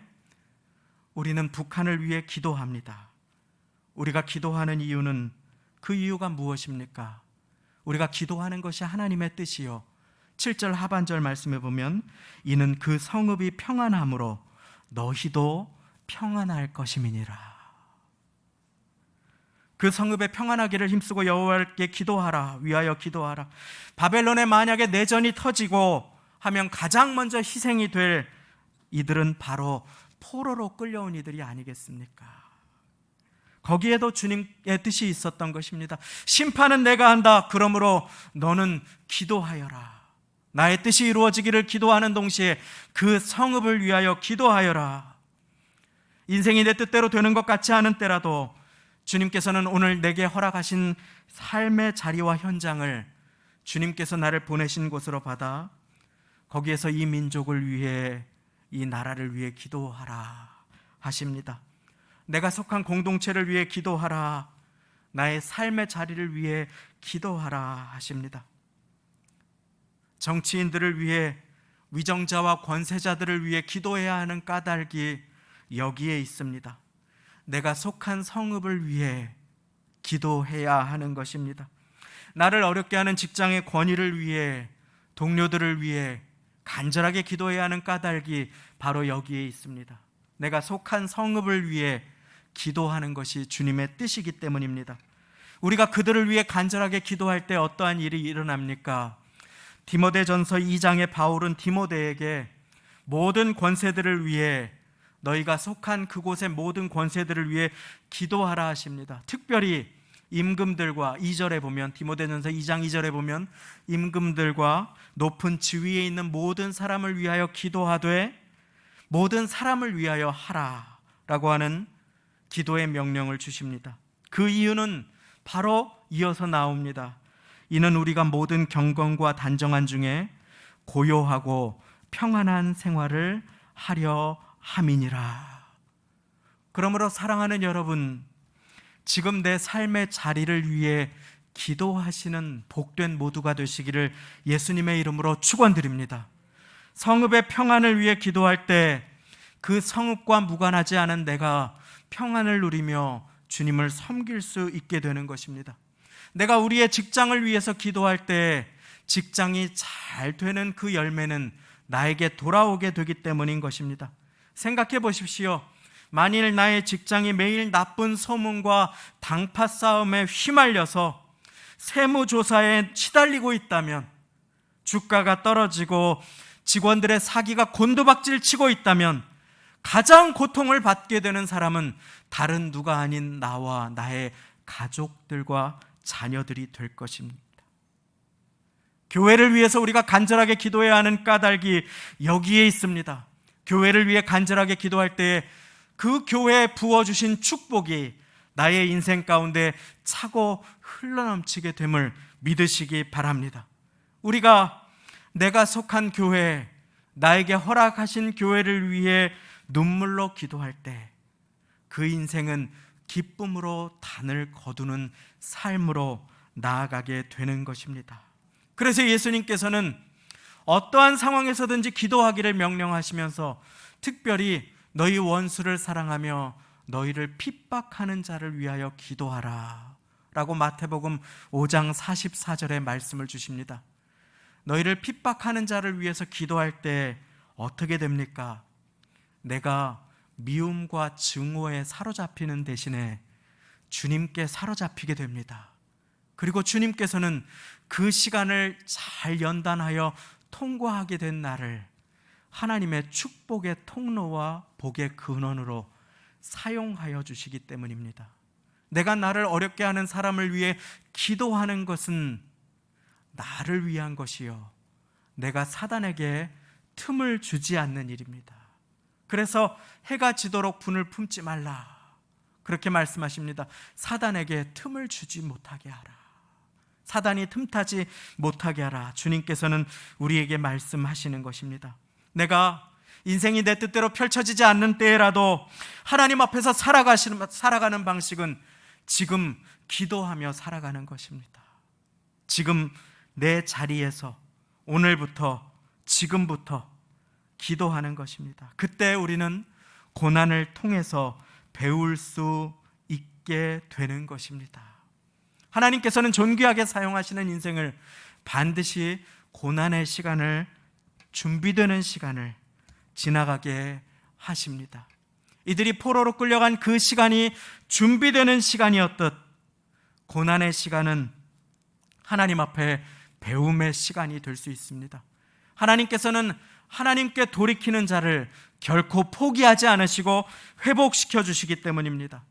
S2: 우리는 북한을 위해 기도합니다. 우리가 기도하는 이유는 그 이유가 무엇입니까? 우리가 기도하는 것이 하나님의 뜻이요 7절 하반절 말씀에 보면 이는 그 성읍이 평안함으로 너희도 평안할 것임이니라. 그 성읍에 평안하기를 힘쓰고 여호와께 기도하라. 위하여 기도하라. 바벨론에 만약에 내전이 터지고 하면 가장 먼저 희생이 될 이들은 바로 포로로 끌려온 이들이 아니겠습니까? 거기에도 주님의 뜻이 있었던 것입니다. 심판은 내가 한다. 그러므로 너는 기도하여라. 나의 뜻이 이루어지기를 기도하는 동시에 그 성읍을 위하여 기도하여라. 인생이 내 뜻대로 되는 것 같지 않은 때라도 주님께서는 오늘 내게 허락하신 삶의 자리와 현장을 주님께서 나를 보내신 곳으로 받아 거기에서 이 민족을 위해, 이 나라를 위해 기도하라 하십니다. 내가 속한 공동체를 위해 기도하라, 나의 삶의 자리를 위해 기도하라 하십니다. 정치인들을 위해, 위정자와 권세자들을 위해 기도해야 하는 까닭이 여기에 있습니다. 내가 속한 성읍을 위해 기도해야 하는 것입니다. 나를 어렵게 하는 직장의 권위를 위해, 동료들을 위해 간절하게 기도해야 하는 까닭이 바로 여기에 있습니다. 내가 속한 성읍을 위해 기도하는 것이 주님의 뜻이기 때문입니다. 우리가 그들을 위해 간절하게 기도할 때 어떠한 일이 일어납니까? 디모데전서 2장의 바울은 디모데에게 모든 권세들을 위해, 너희가 속한 그곳의 모든 권세들을 위해 기도하라 하십니다. 특별히 임금들과, 2절에 보면, 디모데전서 2장 2절에 보면 임금들과 높은 지위에 있는 모든 사람을 위하여 기도하되 모든 사람을 위하여 하라 라고 하는 기도의 명령을 주십니다. 그 이유는 바로 이어서 나옵니다. 이는 우리가 모든 경건과 단정한 중에 고요하고 평안한 생활을 하려 함이니라. 그러므로 사랑하는 여러분, 지금 내 삶의 자리를 위해 기도하시는 복된 모두가 되시기를 예수님의 이름으로 축원드립니다. 성읍의 평안을 위해 기도할 때 그 성읍과 무관하지 않은 내가 평안을 누리며 주님을 섬길 수 있게 되는 것입니다. 내가 우리의 직장을 위해서 기도할 때 직장이 잘 되는 그 열매는 나에게 돌아오게 되기 때문인 것입니다. 생각해 보십시오. 만일 나의 직장이 매일 나쁜 소문과 당파 싸움에 휘말려서 세무조사에 시달리고 있다면, 주가가 떨어지고 직원들의 사기가 곤두박질 치고 있다면 가장 고통을 받게 되는 사람은 다른 누가 아닌 나와 나의 가족들과 자녀들이 될 것입니다. 교회를 위해서 우리가 간절하게 기도해야 하는 까닭이 여기에 있습니다. 교회를 위해 간절하게 기도할 때 그 교회에 부어주신 축복이 나의 인생 가운데 차고 흘러넘치게 됨을 믿으시기 바랍니다. 우리가 내가 속한 교회, 나에게 허락하신 교회를 위해 눈물로 기도할 때 그 인생은 기쁨으로 단을 거두는 삶으로 나아가게 되는 것입니다. 그래서 예수님께서는 어떠한 상황에서든지 기도하기를 명령하시면서 특별히 너희 원수를 사랑하며 너희를 핍박하는 자를 위하여 기도하라 라고 마태복음 5장 44절에 말씀을 주십니다. 너희를 핍박하는 자를 위해서 기도할 때 어떻게 됩니까? 내가 미움과 증오에 사로잡히는 대신에 주님께 사로잡히게 됩니다. 그리고 주님께서는 그 시간을 잘 연단하여 통과하게 된 나를 하나님의 축복의 통로와 복의 근원으로 사용하여 주시기 때문입니다. 내가 나를 어렵게 하는 사람을 위해 기도하는 것은 나를 위한 것이요, 내가 사단에게 틈을 주지 않는 일입니다. 그래서 해가 지도록 분을 품지 말라 그렇게 말씀하십니다. 사단에게 틈을 주지 못하게 하라, 사단이 틈타지 못하게 하라. 주님께서는 우리에게 말씀하시는 것입니다. 내가 인생이 내 뜻대로 펼쳐지지 않는 때라도 하나님 앞에서 살아가는 방식은 지금 기도하며 살아가는 것입니다. 지금 내 자리에서 오늘부터, 지금부터 기도하는 것입니다. 그때 우리는 고난을 통해서 배울 수 있게 되는 것입니다. 하나님께서는 존귀하게 사용하시는 인생을 반드시 고난의 시간을, 준비되는 시간을 지나가게 하십니다. 이들이 포로로 끌려간 그 시간이 준비되는 시간이었듯 고난의 시간은 하나님 앞에 배움의 시간이 될 수 있습니다. 하나님께서는 하나님께 돌이키는 자를 결코 포기하지 않으시고 회복시켜 주시기 때문입니다.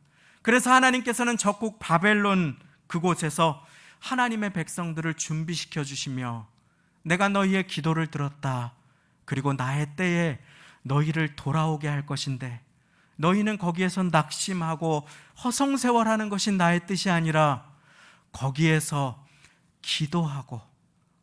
S2: 그래서 하나님께서는 적국 바벨론 그곳에서 하나님의 백성들을 준비시켜 주시며 내가 너희의 기도를 들었다. 그리고 나의 때에 너희를 돌아오게 할 것인데 너희는 거기에서 낙심하고 허송세월하는 것이 나의 뜻이 아니라 거기에서 기도하고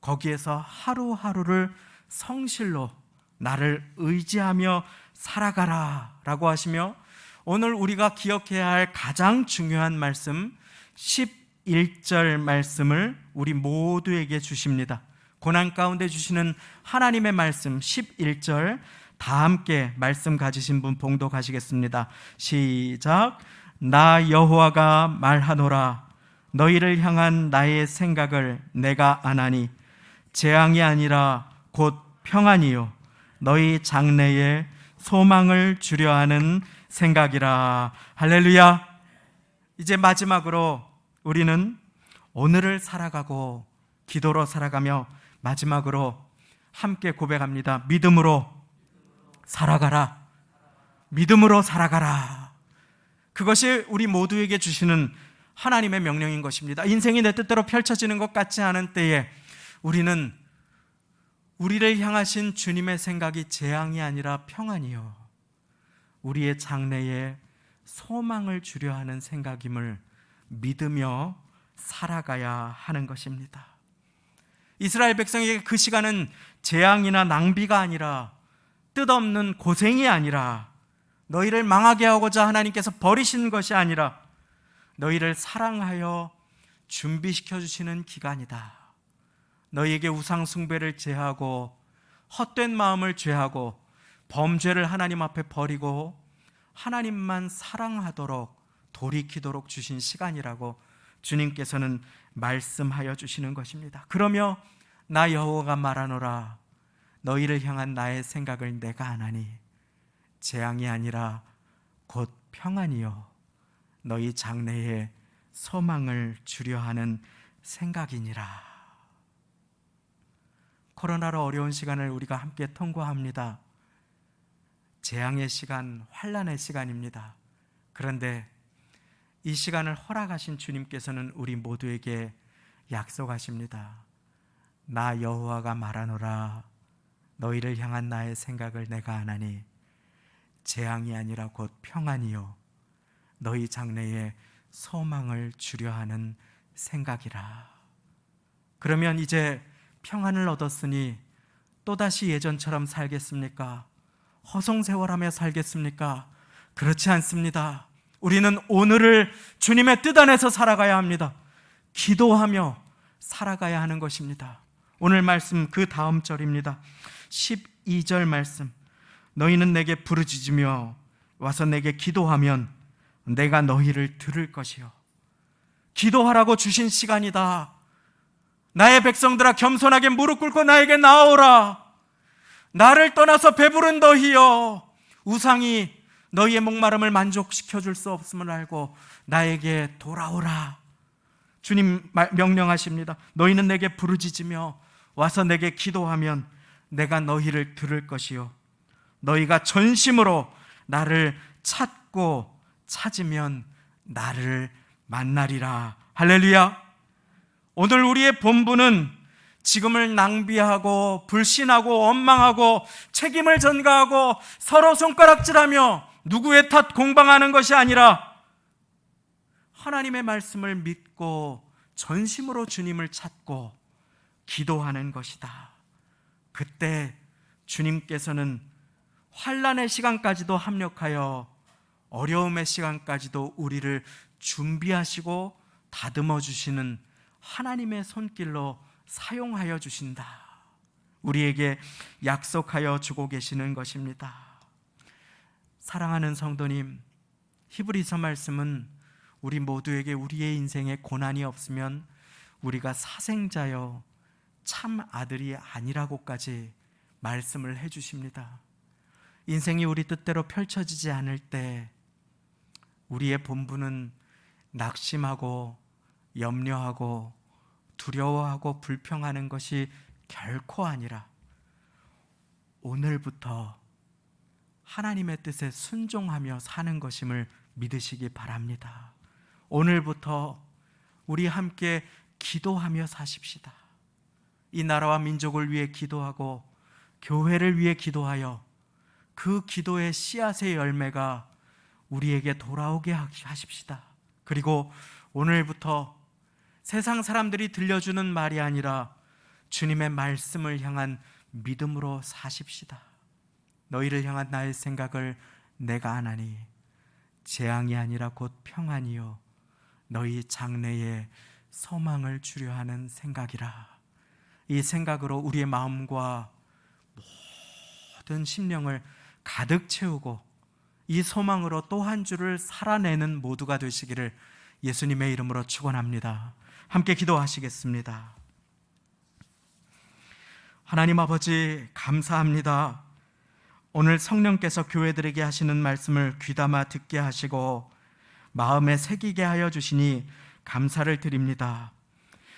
S2: 거기에서 하루하루를 성실로 나를 의지하며 살아가라 라고 하시며 오늘 우리가 기억해야 할 가장 중요한 말씀 11절 말씀을 우리 모두에게 주십니다. 고난 가운데 주시는 하나님의 말씀 11절 다 함께 말씀 가지신 분 봉독하시겠습니다. 시작. 나 여호와가 말하노라. 너희를 향한 나의 생각을 내가 아나니 재앙이 아니라 곧 평안이요 너희 장래에 소망을 주려 하는 생각이라. 할렐루야. 이제 마지막으로 우리는 오늘을 살아가고 기도로 살아가며 마지막으로 함께 고백합니다. 믿음으로 살아가라. 믿음으로 살아가라. 그것이 우리 모두에게 주시는 하나님의 명령인 것입니다. 인생이 내 뜻대로 펼쳐지는 것 같지 않은 때에 우리는 우리를 향하신 주님의 생각이 재앙이 아니라 평안이요 우리의 장래에 소망을 주려 하는 생각임을 믿으며 살아가야 하는 것입니다. 이스라엘 백성에게 그 시간은 재앙이나 낭비가 아니라 뜻없는 고생이 아니라 너희를 망하게 하고자 하나님께서 버리신 것이 아니라 너희를 사랑하여 준비시켜 주시는 기간이다. 너희에게 우상 숭배를 제하고 헛된 마음을 제하고 범죄를 하나님 앞에 버리고 하나님만 사랑하도록 돌이키도록 주신 시간이라고 주님께서는 말씀하여 주시는 것입니다. 그러며 나 여호와가 말하노라. 너희를 향한 나의 생각을 내가 아나니 재앙이 아니라 곧 평안이요 너희 장래에 소망을 주려 하는 생각이니라. 코로나로 어려운 시간을 우리가 함께 통과합니다. 재앙의 시간, 환난의 시간입니다. 그런데 이 시간을 허락하신 주님께서는 우리 모두에게 약속하십니다. 나 여호와가 말하노라. 너희를 향한 나의 생각을 내가 아나니 재앙이 아니라 곧 평안이요 너희 장래에 소망을 주려 하는 생각이라. 그러면 이제 평안을 얻었으니 또다시 예전처럼 살겠습니까? 허송세월하며 살겠습니까? 그렇지 않습니다. 우리는 오늘을 주님의 뜻 안에서 살아가야 합니다. 기도하며 살아가야 하는 것입니다. 오늘 말씀 그 다음 절입니다. 12절 말씀. 너희는 내게 부르짖으며 와서 내게 기도하면 내가 너희를 들을 것이요. 기도하라고 주신 시간이다. 나의 백성들아 겸손하게 무릎 꿇고 나에게 나오라. 나를 떠나서 배부른 너희여 우상이 너희의 목마름을 만족시켜 줄 수 없음을 알고 나에게 돌아오라. 주님 명령하십니다. 너희는 내게 부르짖으며 와서 내게 기도하면 내가 너희를 들을 것이요 너희가 전심으로 나를 찾고 찾으면 나를 만나리라. 할렐루야. 오늘 우리의 본분은 지금을 낭비하고 불신하고 원망하고 책임을 전가하고 서로 손가락질하며 누구의 탓 공방하는 것이 아니라 하나님의 말씀을 믿고 전심으로 주님을 찾고 기도하는 것이다. 그때 주님께서는 환난의 시간까지도 합력하여 어려움의 시간까지도 우리를 준비하시고 다듬어 주시는 하나님의 손길로 사용하여 주신다. 우리에게 약속하여 주고 계시는 것입니다. 사랑하는 성도님, 히브리서 말씀은 우리 모두에게 우리의 인생에 고난이 없으면 우리가 사생자여 참 아들이 아니라고까지 말씀을 해주십니다. 인생이 우리 뜻대로 펼쳐지지 않을 때 우리의 본분은 낙심하고 염려하고 두려워하고 불평하는 것이 결코 아니라 오늘부터 하나님의 뜻에 순종하며 사는 것임을 믿으시기 바랍니다. 오늘부터 우리 함께 기도하며 사십시다. 이 나라와 민족을 위해 기도하고 교회를 위해 기도하여 그 기도의 씨앗의 열매가 우리에게 돌아오게 하십시다. 그리고 오늘부터 세상 사람들이 들려주는 말이 아니라 주님의 말씀을 향한 믿음으로 사십시다. 너희를 향한 나의 생각을 내가 아나니 재앙이 아니라 곧 평안이요 너희 장래에 소망을 주려 하는 생각이라. 이 생각으로 우리의 마음과 모든 심령을 가득 채우고 이 소망으로 또 한 주를 살아내는 모두가 되시기를 예수님의 이름으로 축원합니다. 함께 기도하시겠습니다. 하나님 아버지, 감사합니다. 오늘 성령께서 교회들에게 하시는 말씀을 귀담아 듣게 하시고 마음에 새기게 하여 주시니 감사를 드립니다.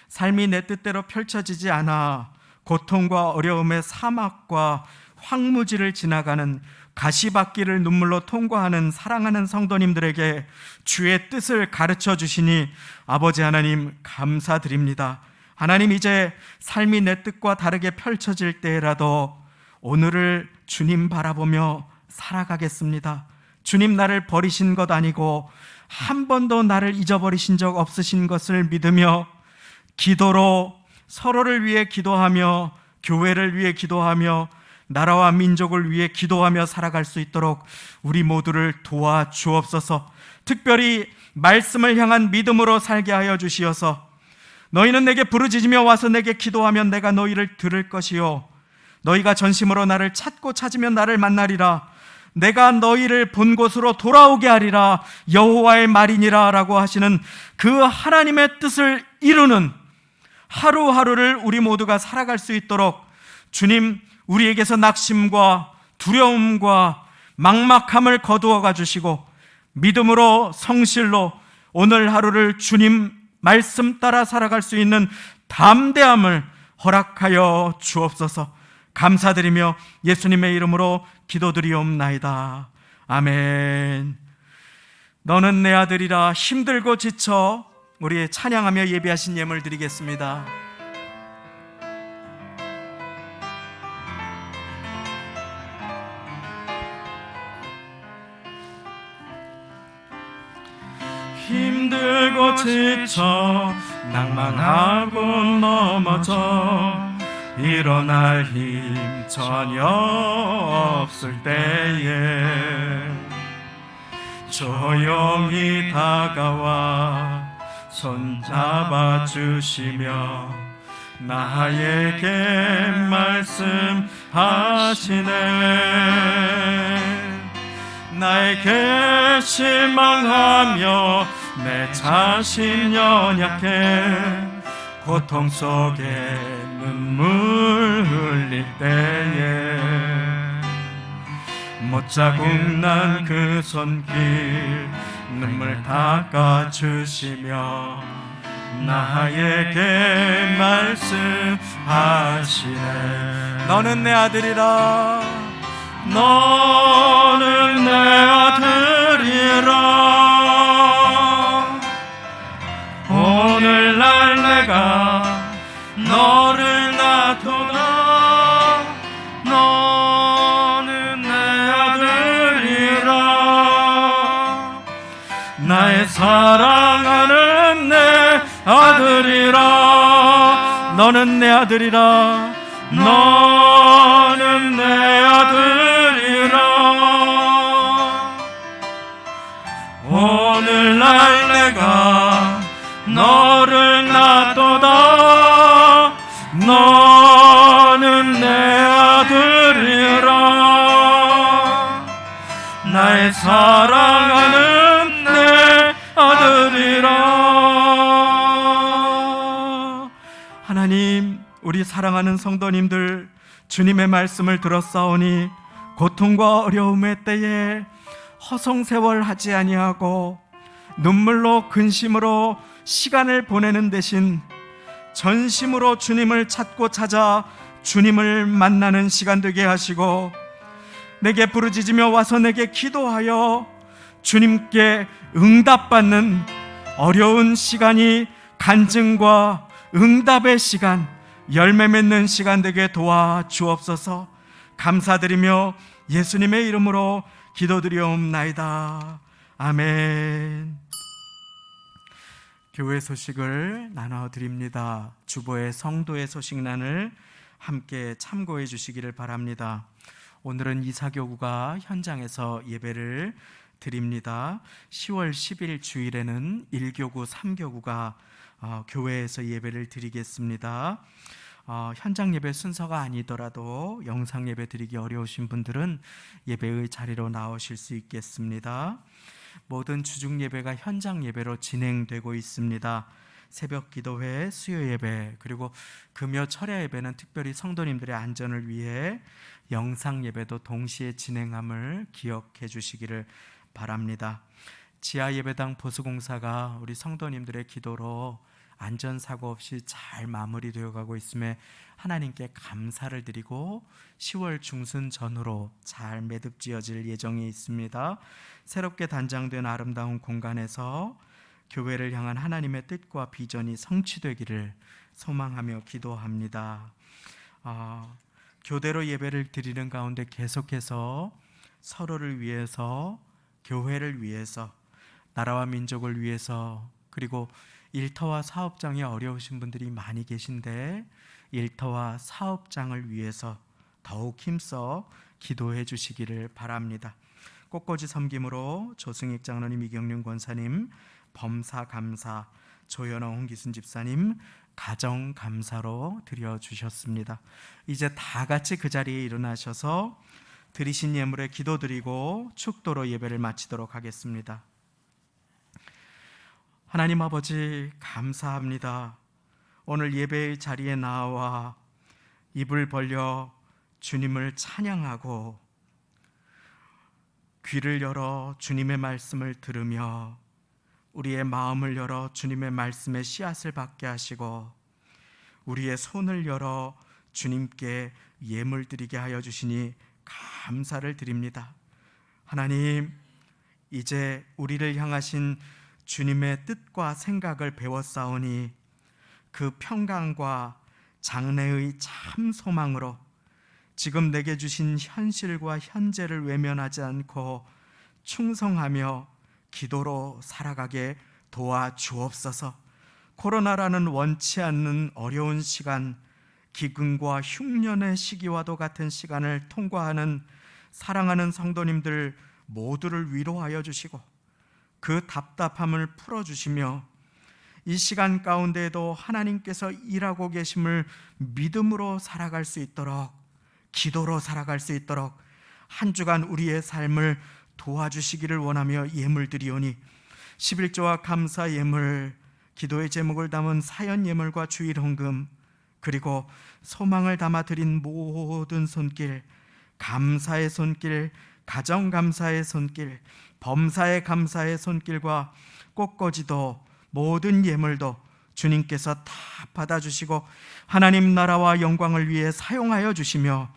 S2: 삶이 내 뜻대로 펼쳐지지 않아 고통과 어려움의 사막과 황무지를 지나가는 가시밭길을 눈물로 통과하는 사랑하는 성도님들에게 주의 뜻을 가르쳐 주시니 아버지 하나님 감사드립니다. 하나님, 이제 삶이 내 뜻과 다르게 펼쳐질 때라도 오늘을 주님 바라보며 살아가겠습니다. 주님, 나를 버리신 것 아니고 한 번도 나를 잊어버리신 적 없으신 것을 믿으며 기도로 서로를 위해 기도하며 교회를 위해 기도하며 나라와 민족을 위해 기도하며 살아갈 수 있도록 우리 모두를 도와주옵소서. 특별히 말씀을 향한 믿음으로 살게 하여 주시어서 너희는 내게 부르짖으며 와서 내게 기도하면 내가 너희를 들을 것이요 너희가 전심으로 나를 찾고 찾으면 나를 만나리라. 내가 너희를 본 곳으로 돌아오게 하리라. 여호와의 말이니라 라고 하시는 그 하나님의 뜻을 이루는 하루하루를 우리 모두가 살아갈 수 있도록 주님, 우리에게서 낙심과 두려움과 막막함을 거두어가 주시고 믿음으로 성실로 오늘 하루를 주님 말씀 따라 살아갈 수 있는 담대함을 허락하여 주옵소서. 감사드리며 예수님의 이름으로 기도드리옵나이다. 아멘. 너는 내 아들이라. 힘들고 지쳐 우리 찬양하며 예배하신 예물 드리겠습니다. 힘들고 지쳐 낭만하고 넘어져 일어날 힘 전혀 없을 때에 조용히 다가와 손잡아 주시며 나에게 말씀하시네. 나에게 실망하며 내 자신 연약해 고통 속에 눈물 흘릴 때에 못자국 난 그 손길 눈물 닦아주시며 나에게 말씀하시네. 너는 내 아들이라. 너는 내 아들이라. 오늘날 내가 너를 놔두나. 너는 내 아들이라. 나의 사랑하는 내 아들이라. 너는 내 아들이라. 너는 내 아들이라. 오늘날 내가 너를 놔두다. 너는 내 아들이라. 나의 사랑하는 내 아들이라. 하나님, 우리 사랑하는 성도님들 주님의 말씀을 들었사오니 고통과 어려움의 때에 허송세월하지 아니하고 눈물로 근심으로 시간을 보내는 대신 전심으로 주님을 찾고 찾아 주님을 만나는 시간 되게 하시고 내게 부르짖으며 와서 내게 기도하여 주님께 응답받는 어려운 시간이 간증과 응답의 시간, 열매 맺는 시간 되게 도와주옵소서. 감사드리며 예수님의 이름으로 기도드리옵나이다. 아멘. 교회 소식을 나눠드립니다. 주보의 성도의 소식란을 함께 참고해 주시기를 바랍니다. 오늘은 이사교구가 현장에서 예배를 드립니다. 10월 10일 주일에는 1교구, 3교구가 교회에서 예배를 드리겠습니다. 현장 예배 순서가 아니더라도 영상 예배 드리기 어려우신 분들은 예배의 자리로 나오실 수 있겠습니다. 모든 주중 예배가 현장 예배로 진행되고 있습니다. 새벽 기도회, 수요 예배, 그리고 금요 철야 예배는 특별히 성도님들의 안전을 위해 영상 예배도 동시에 진행함을 기억해 주시기를 바랍니다. 지하 예배당 보수공사가 우리 성도님들의 기도로 안전사고 없이 잘 마무리되어 가고 있음에 하나님께 감사를 드리고 10월 중순 전후로 잘 매듭지어질 예정이 있습니다. 새롭게 단장된 아름다운 공간에서 교회를 향한 하나님의 뜻과 비전이 성취되기를 소망하며 기도합니다. 교대로 예배를 드리는 가운데 계속해서 서로를 위해서, 교회를 위해서, 나라와 민족을 위해서, 그리고 일터와 사업장이 어려우신 분들이 많이 계신데 일터와 사업장을 위해서 더욱 힘써 기도해 주시기를 바랍니다. 꽃꽂이 섬김으로 조승익 장로님, 이경륜 권사님, 범사감사, 조연호 홍기순 집사님 가정감사로 드려주셨습니다. 이제 다 같이 그 자리에 일어나셔서 드리신 예물에 기도드리고 축도로 예배를 마치도록 하겠습니다. 하나님 아버지, 감사합니다. 오늘 예배의 자리에 나와 입을 벌려 주님을 찬양하고 귀를 열어 주님의 말씀을 들으며 우리의 마음을 열어 주님의 말씀의 씨앗을 받게 하시고 우리의 손을 열어 주님께 예물 드리게 하여 주시니 감사를 드립니다. 하나님, 이제 우리를 향하신 주님의 뜻과 생각을 배웠사오니 그 평강과 장래의 참 소망으로 지금 내게 주신 현실과 현재를 외면하지 않고 충성하며 기도로 살아가게 도와주옵소서. 코로나라는 원치 않는 어려운 시간, 기근과 흉년의 시기와도 같은 시간을 통과하는 사랑하는 성도님들 모두를 위로하여 주시고 그 답답함을 풀어주시며 이 시간 가운데에도 하나님께서 일하고 계심을 믿음으로 살아갈 수 있도록, 기도로 살아갈 수 있도록 한 주간 우리의 삶을 도와주시기를 원하며 예물 드리오니 11조와 감사 예물, 기도의 제목을 담은 사연 예물과 주일 헌금, 그리고 소망을 담아 드린 모든 손길, 감사의 손길, 가정 감사의 손길, 범사의 감사의 손길과 꽃꽂이도 모든 예물도 주님께서 다 받아주시고 하나님 나라와 영광을 위해 사용하여 주시며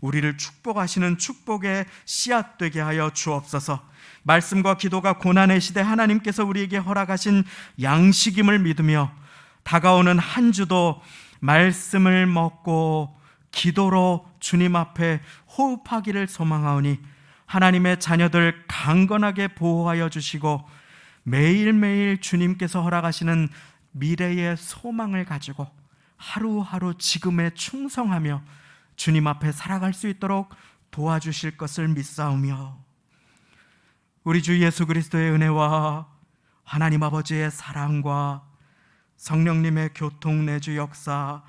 S2: 우리를 축복하시는 축복의 씨앗 되게 하여 주옵소서. 말씀과 기도가 고난의 시대 하나님께서 우리에게 허락하신 양식임을 믿으며 다가오는 한 주도 말씀을 먹고 기도로 주님 앞에 호흡하기를 소망하오니 하나님의 자녀들 강건하게 보호하여 주시고 매일매일 주님께서 허락하시는 미래의 소망을 가지고 하루하루 지금에 충성하며 주님 앞에 살아갈 수 있도록 도와주실 것을 믿사오며 우리 주 예수 그리스도의 은혜와 하나님 아버지의 사랑과 성령님의 교통내주 역사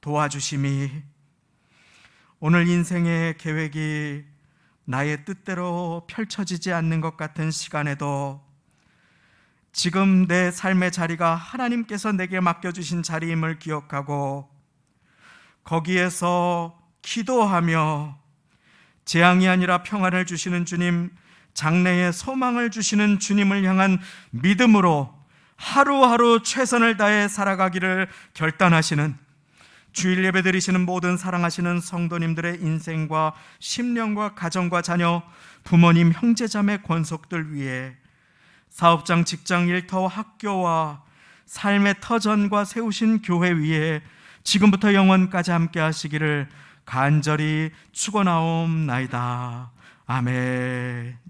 S2: 도와주심이 오늘 인생의 계획이 나의 뜻대로 펼쳐지지 않는 것 같은 시간에도 지금 내 삶의 자리가 하나님께서 내게 맡겨주신 자리임을 기억하고 거기에서 기도하며 재앙이 아니라 평안을 주시는 주님, 장래의 소망을 주시는 주님을 향한 믿음으로 하루하루 최선을 다해 살아가기를 결단하시는 주일 예배 드리시는 모든 사랑하시는 성도님들의 인생과 심령과 가정과 자녀, 부모님, 형제자매 권속들 위해 사업장, 직장, 일터와 학교와 삶의 터전과 세우신 교회 위에 지금부터 영원까지 함께 하시기를 간절히 축원하옵나이다. 아멘.